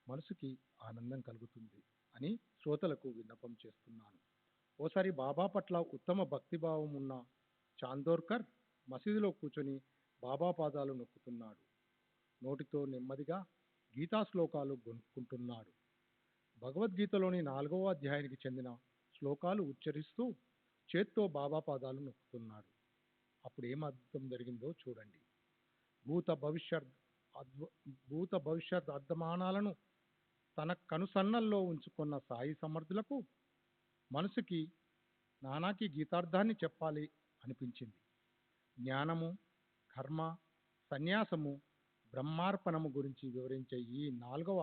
మనసుకి ఆనందం కలుగుతుంది అని శ్రోతలకు విన్నపం చేస్తున్నాను. ఓసారి బాబా పట్ల ఉత్తమ భక్తిభావం ఉన్న చాందోర్కర్ మసీదులో కూర్చొని బాబా పాదాలు నొక్కుతున్నాడు. నోటితో నెమ్మదిగా గీతా శ్లోకాలు గొనుక్కుంటున్నాడు. భగవద్గీతలోని 4వ అధ్యాయానికి చెందిన శ్లోకాలు ఉచ్చరిస్తూ చేత్తో బాబా పాదాలు నొక్కుతున్నాడు. అప్పుడు ఏం అద్భుతం జరిగిందో చూడండి. భూత భవిష్యత్
అద్భు భూత భవిష్యత్ వర్తమానాలను తన కనుసన్నల్లో ఉంచుకున్న సాయి సమర్థులకు మనసుకి నానాకి గీతార్థాన్ని చెప్పాలి అనిపించింది. జ్ఞానము, కర్మ, సన్యాసము, బ్రహ్మార్పణము గురించి వివరించే ఈ 4వ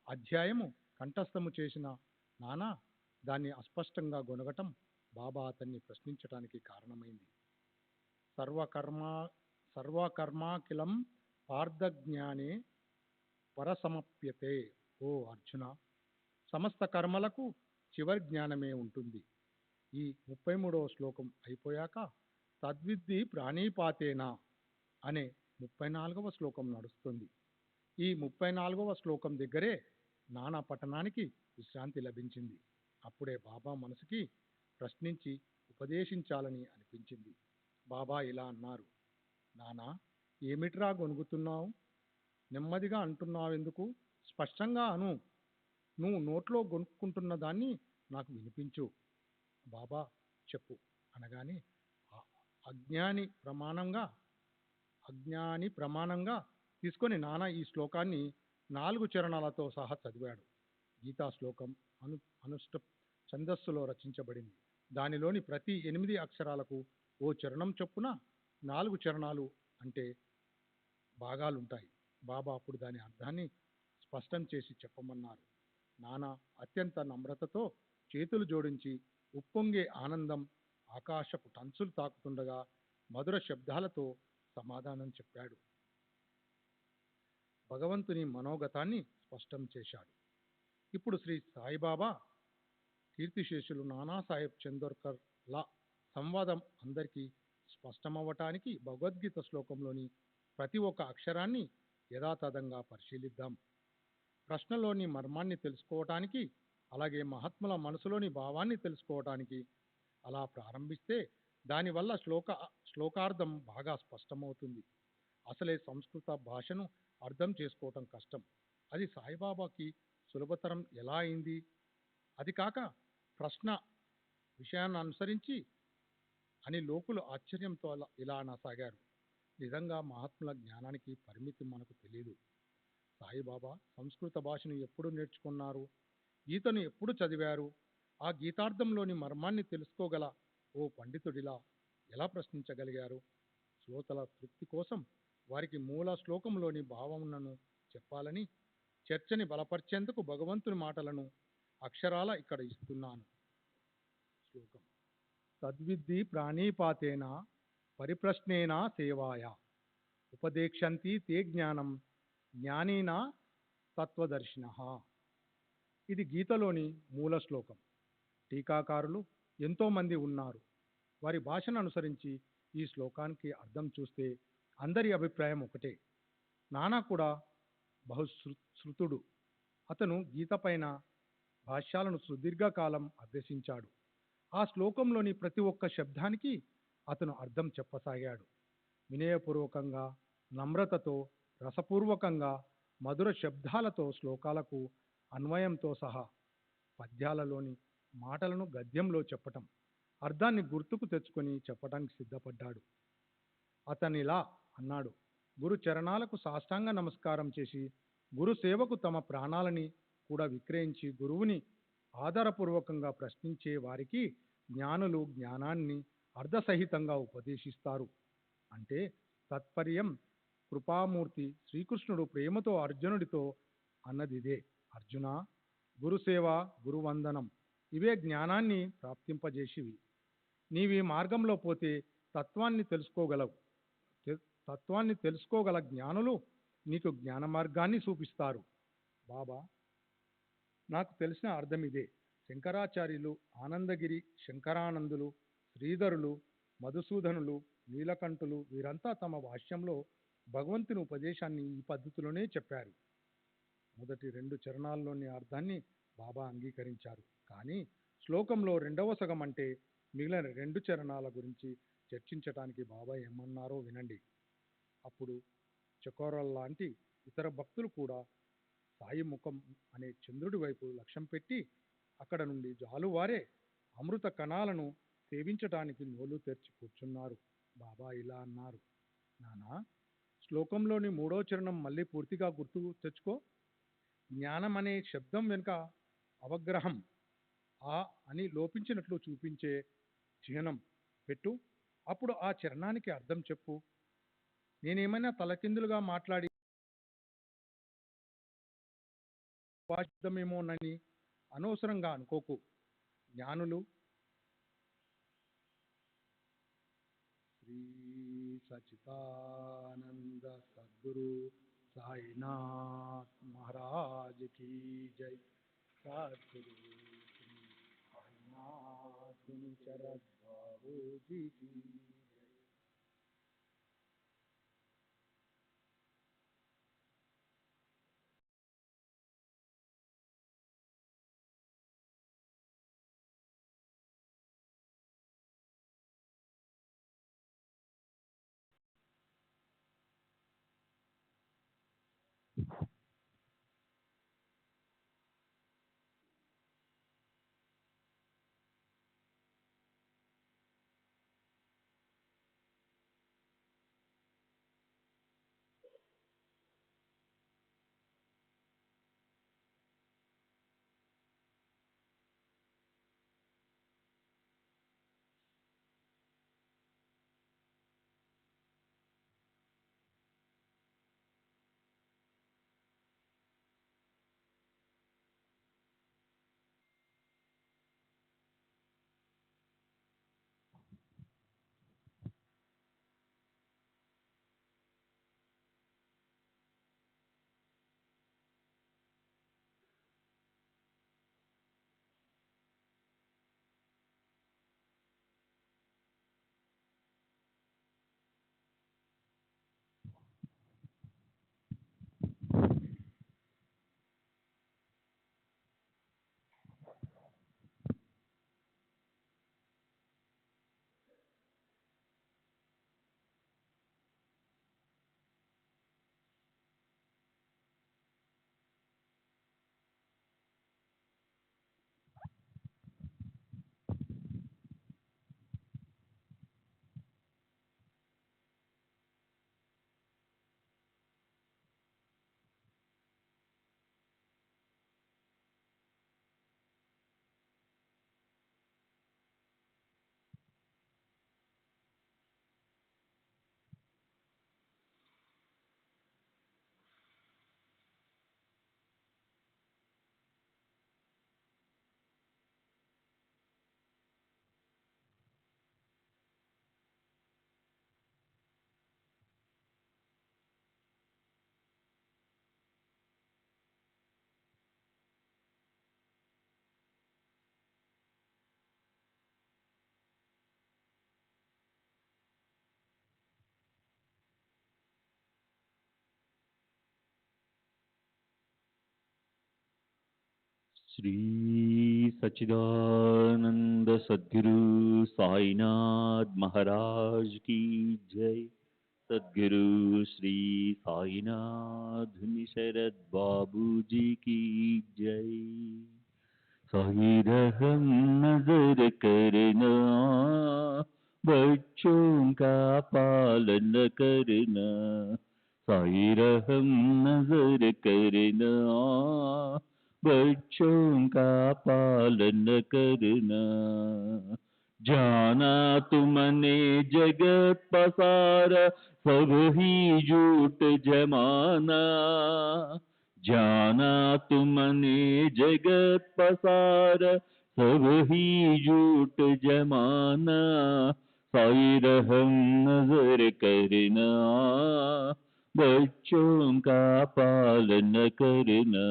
అధ్యాయము కంఠస్థము చేసిన నానా దాన్ని అస్పష్టంగా గొనగటం బాబా అతన్ని ప్రశ్నించడానికి కారణమైంది. సర్వకర్మ సర్వకర్మాఖిలం పార్థజ్ఞానే పరసమప్యతే. ఓ అర్జున, సమస్త కర్మలకు చివరి జ్ఞానమే ఉంటుంది. ఈ 33వ శ్లోకం అయిపోయాక తద్విద్ది ప్రాణీపాతేనా అనే 34వ శ్లోకం నడుస్తుంది. ఈ 34వ శ్లోకం దగ్గరే నానా పఠనానికి విశ్రాంతి లభించింది. అప్పుడే బాబా మనసుకి ప్రశ్నించి ఉపదేశించాలని అనిపించింది. బాబా ఇలా అన్నారు, నానా, ఏమిట్రా గొనుగుతున్నావు? నెమ్మదిగా అంటున్నావెందుకు? స్పష్టంగా అను. నువ్వు నోట్లో గొనుక్కుంటున్న దాన్ని నాకు వినిపించు. బాబా చెప్పు అనగానే అజ్ఞాని ప్రమాణంగా తీసుకొని నానా ఈ శ్లోకాన్ని 4 చరణాలతో సహా చదివాడు. గీతా శ్లోకం అనుష్ట ఛందస్సులో రచించబడింది. దానిలోని ప్రతి 8 అక్షరాలకు ఓ చరణం చొప్పున 4 చరణాలు అంటే భాగాలుంటాయి. బాబా అప్పుడు దాని అర్థాన్ని స్పష్టం చేసి చెప్పమన్నారు. నానా అత్యంత నమ్రతతో చేతులు జోడించి ఉప్పొంగే ఆనందం ఆకాశపు టంచులు తాకుతుండగా మధుర శబ్దాలతో సమాధానం చెప్పాడు. భగవంతుని మనోగతాన్ని స్పష్టం చేశాడు. ఇప్పుడు శ్రీ సాయిబాబా కీర్తిశేషులు నానాసాహెబ్ చందోర్కర్ లా సంవాదం అందరికీ స్పష్టమవ్వటానికి భగవద్గీత శ్లోకంలోని ప్రతి ఒక్క అక్షరాన్ని యథాతథంగా పరిశీలిద్దాం. ప్రశ్నలోని మర్మాన్ని తెలుసుకోవటానికి, అలాగే మహాత్ముల మనసులోని భావాన్ని తెలుసుకోవటానికి అలా ప్రారంభిస్తే దానివల్ల శ్లోకార్థం బాగా స్పష్టమవుతుంది. అసలే సంస్కృత భాషను అర్థం చేసుకోవటం కష్టం. అది సాయిబాబాకి సులభతరం ఎలా అయింది? అది కాక ప్రశ్న విషయాన్ని అనుసరించి అని లోకులు ఆశ్చర్యంతో ఇలా అనసాగారు. నిజంగా మహాత్ముల జ్ఞానానికి పరిమితి మనకు తెలియదు. సాయిబాబా సంస్కృత భాషను ఎప్పుడు నేర్చుకున్నారు? గీతను ఎప్పుడు చదివారు? ఆ గీతార్థంలోని మర్మాన్ని తెలుసుకోగల ఓ పండితుడిలా ఎలా ప్రశ్నించగలిగారు? శ్రోతల తృప్తి కోసం వారికి మూల శ్లోకంలోని భావములను చెప్పాలని చర్చని బలపరిచేందుకు భగవంతుని మాటలను అక్షరాల ఇక్కడ ఇస్తున్నాను. శ్లోకం: తద్విద్ది ప్రాణీపాతేన పరిప్రశ్నేనా సేవాయ ఉపదేక్షంతి తే జ్ఞానం జ్ఞానీనా తత్వదర్శినః. ఇది గీతలోని మూల శ్లోకం. టీకాకారులు ఎంతోమంది ఉన్నారు. వారి భాషను అనుసరించి ఈ శ్లోకానికి అర్థం చూస్తే అందరి అభిప్రాయం ఒకటే. నానా కూడా బహుశ్రుతుడు. అతను గీత పైన భాష్యాలను సుదీర్ఘకాలం అభ్యసించాడు. ఆ శ్లోకంలోని ప్రతి ఒక్క శబ్దానికి అతను అర్థం చెప్పసాగాడు. వినయపూర్వకంగా, నమ్రతతో, రసపూర్వకంగా, మధుర శబ్దాలతో శ్లోకాలకు అన్వయంతో సహా పద్యాలలోని మాటలను గద్యంలో చెప్పటం, అర్థాన్ని గుర్తుకు తెచ్చుకొని చెప్పటానికి సిద్ధపడ్డాడు. అతనిలా అన్నాడు: గురు చరణాలకు సాష్టాంగ నమస్కారం చేసి గురు సేవకు తమ ప్రాణాలని కూడా విక్రయించి గురువుని ఆధారపూర్వకంగా ప్రశ్నించే వారికి జ్ఞానులు జ్ఞానాన్ని అర్ధసహితంగా ఉపదేశిస్తారు. అంటే తత్పర్యం కృపామూర్తి శ్రీకృష్ణుడు ప్రేమతో అర్జునుడితో అన్నదిదే. అర్జున, గురుసేవ, గురువందనం ఇవే జ్ఞానాన్ని ప్రాప్తింపజేసివి. నీవి మార్గంలో పోతే తత్వాన్ని తెలుసుకోగల జ్ఞానులు నీకు జ్ఞాన మార్గాన్ని చూపిస్తారు. బాబా, నాకు తెలిసిన అర్థం ఇదే. శంకరాచార్యులు, ఆనందగిరి, శంకరానందులు, శ్రీధరులు, మధుసూదనులు, నీలకంఠులు వీరంతా తమ భాష్యంలో భగవంతుని ఉపదేశాన్ని ఈ పద్ధతిలోనే చెప్పారు. మొదటి 2 చరణాల్లోని అర్థాన్ని బాబా అంగీకరించారు. కానీ శ్లోకంలో 2వ సగం అంటే మిగిలిన 2 చరణాల గురించి చర్చించటానికి బాబా ఏమన్నారో వినండి. అప్పుడు చకోరల్ లాంటి ఇతర భక్తులు కూడా సాయి ముఖం అనే చంద్రుడి వైపు లక్ష్యం పెట్టి అక్కడ నుండి జాలువారే అమృత కణాలను సేవించటానికి నోలు తెరిచి కూర్చున్నారు. బాబా ఇలా అన్నారు: నానా, శ్లోకంలోని 3వ చరణం మళ్ళీ పూర్తిగా గుర్తు తెచ్చుకో. జ్ఞానం అనే శబ్దం వెనుక అవగ్రహం ఆ అని లోపించినట్లు చూపించే చిహ్నం పెట్టు. అప్పుడు ఆ చరణానికి అర్థం చెప్పు. నేనేమైనా తలకిందులుగా మాట్లాడి శబ్దమేమోనని అనవసరంగా అనుకోకు. జ్ఞానులు శ్రీ సచిదానంద సద్గురు సాయినాథ్ మహారాజ్ की जय. सद्गुरु श्री साईनाथ मुनि शरद बाबू जी की जय.
श्री सच्चिदानंद सद्गुरु साईनाथ महाराज की जय. सद्गुरु श्री साईनाथ शरद बाबू जी की जय. साई रहम नजर करना, बच्चों का पालन करना. साई रहम नजर करना, बच्चों का पालन करना. जाना तुमने जगत पसारा, सब ही झूठ जमाना. जाना तुमने जगत पसारा, सब ही झूठ जमाना. साई रहम नजर करना, बच्चों का पालन करना.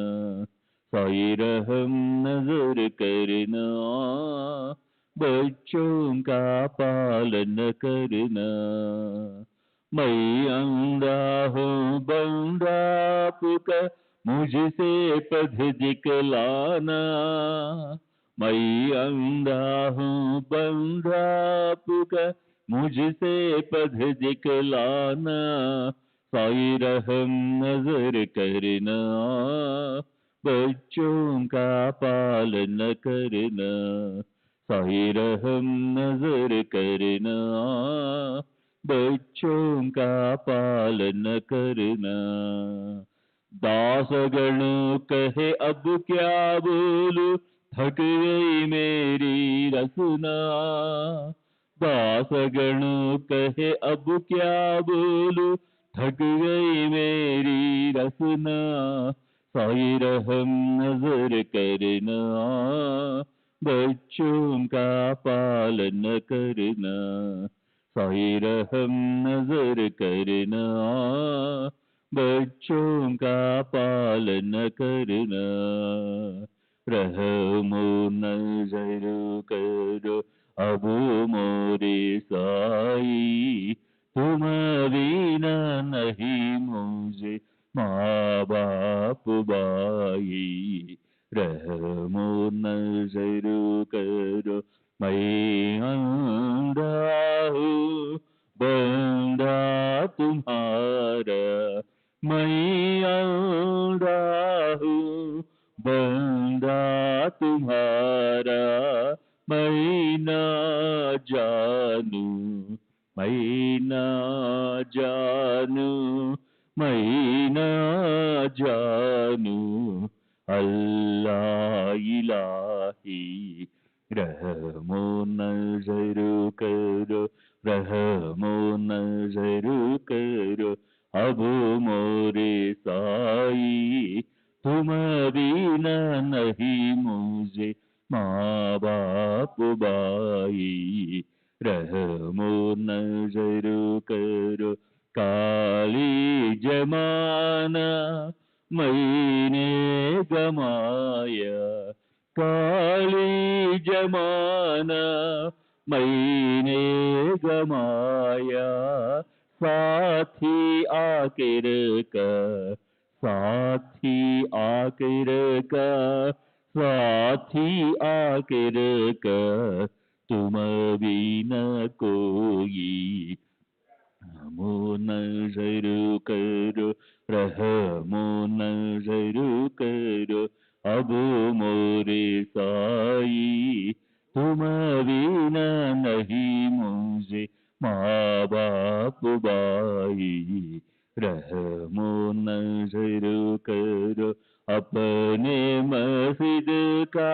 साई रहम नजर करना, बच्चों का पालन करना. मैं अंधा हूँ बंदा पुकार, मुझसे पथ दिखलाना. मैं अंधा हूँ बंदा पुकार, मुझसे पथ दिखलाना. साई रहम नजर करना, बच्चों का पालन करना. साई रहम नजर करना, बच्चों का पालन करना। दासगणों कहे अब क्या बोलूं, थक गई मेरी रसना। दासगणों कहे अब क्या बोलूं, थक गई मेरी रसना। साई रहम नजर करना, बच्चों का पालन करना। साई रहम नजर करना, बच्चों का पालन करना। रहमो नजर करो अब मोरे साई, तुम बिना नहीं मुझे माँ बाप बाई। रहमो नजर करो मैं अंधा हूँ बंदा तुम्हारा, मैं अंधा हूँ बंदा तुम्हारा। मैं ना जानू, मैं ना जानू, मैं ना जानू अल्लाह इलाही। रहमो नजर करो, रहमो नजर करो अब मोरे साई, तुम बिना नहीं मुझे माँ बाप बाई। रहमो नजर करो काली जमाना मैंने गमाया, काली जमाना मैंने गमाया। साथी आखिर का, साथी आखिर का, साथी आखिर का तुम बिना कोई। रहमो नजर करो, रहमो नजर करो अब मोरे साई, तुम बिना नहीं मुझे माँ बाप बाई। रहमो नजर करो अपने मस्जिद का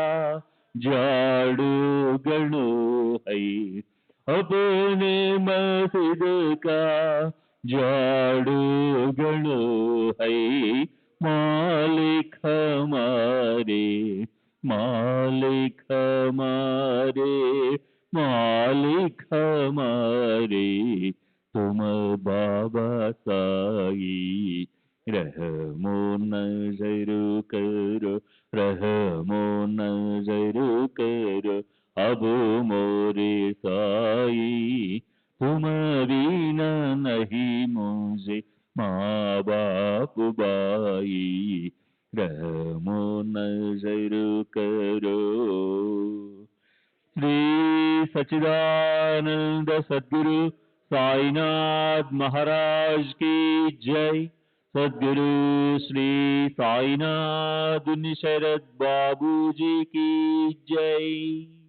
झाड़ू गणो है, अपने मस्जिद का झाड़ू गणो है। मालिक हमारे, मालिक हमारे, मालिक हमारे तुम बाबा साई। रहमो नजर करो, रहमो नजर करो अब मोरे साई, तुम बिना नहीं मुझे माँ बाप बाई। रहमो नजर करो। श्री सच्चिदानंद सद्गुरु साईनाथ महाराज की जय। सद्गुरु श्री साईनाथ शरद बाबू जी की जय।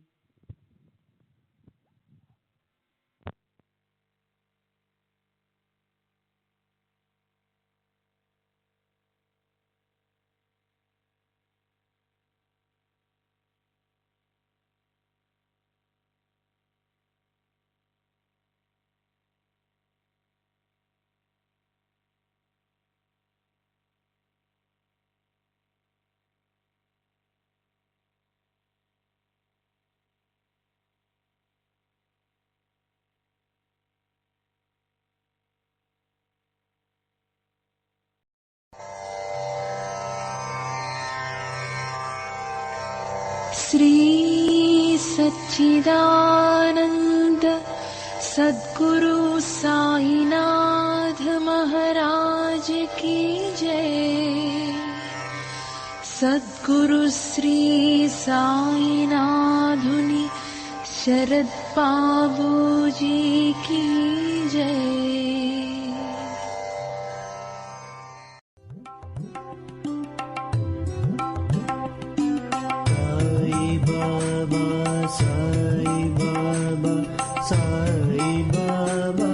श्री सच्चिदानंद सद्गुरु साईनाथ महाराज की जय। सद्गुरु श्री साईनाथुनि शरद बाबू जी की जय।
Sai Baba, Sai Baba,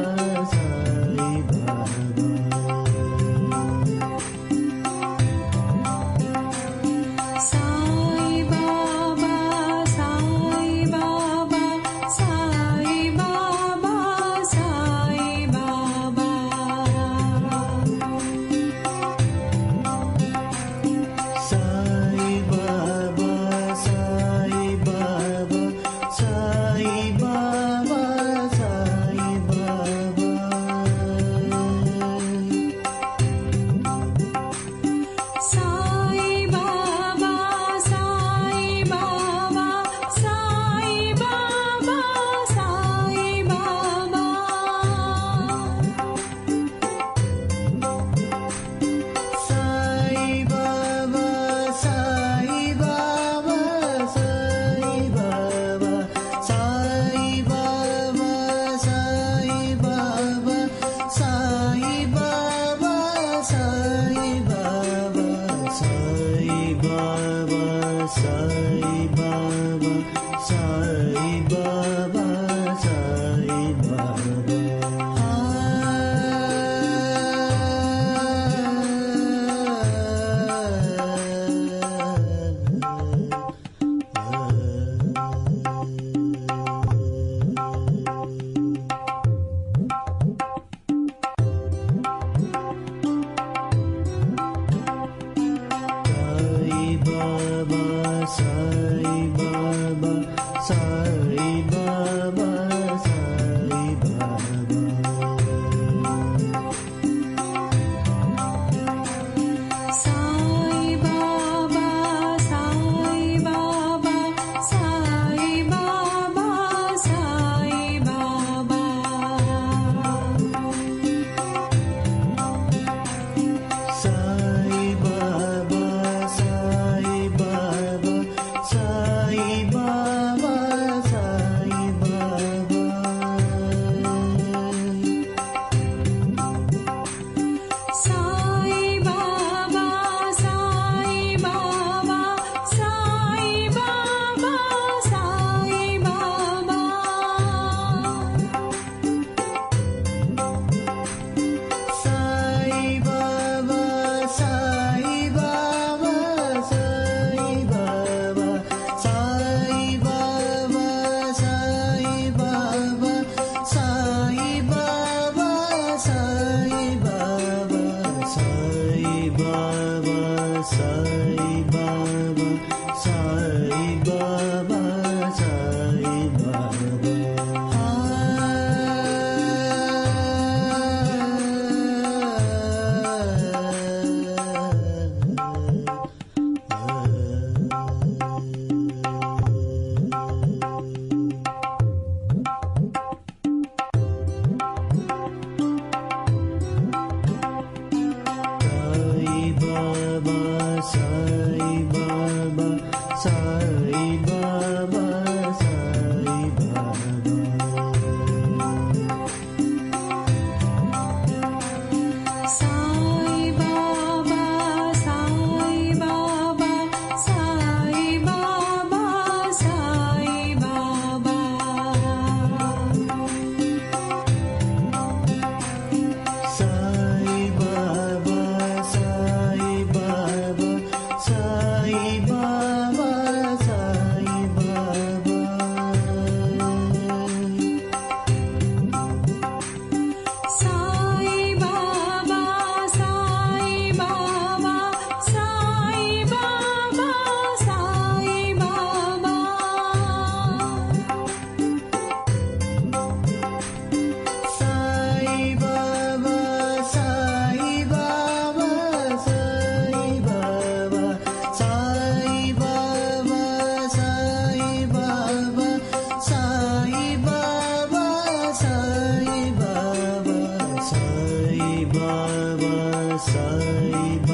Sai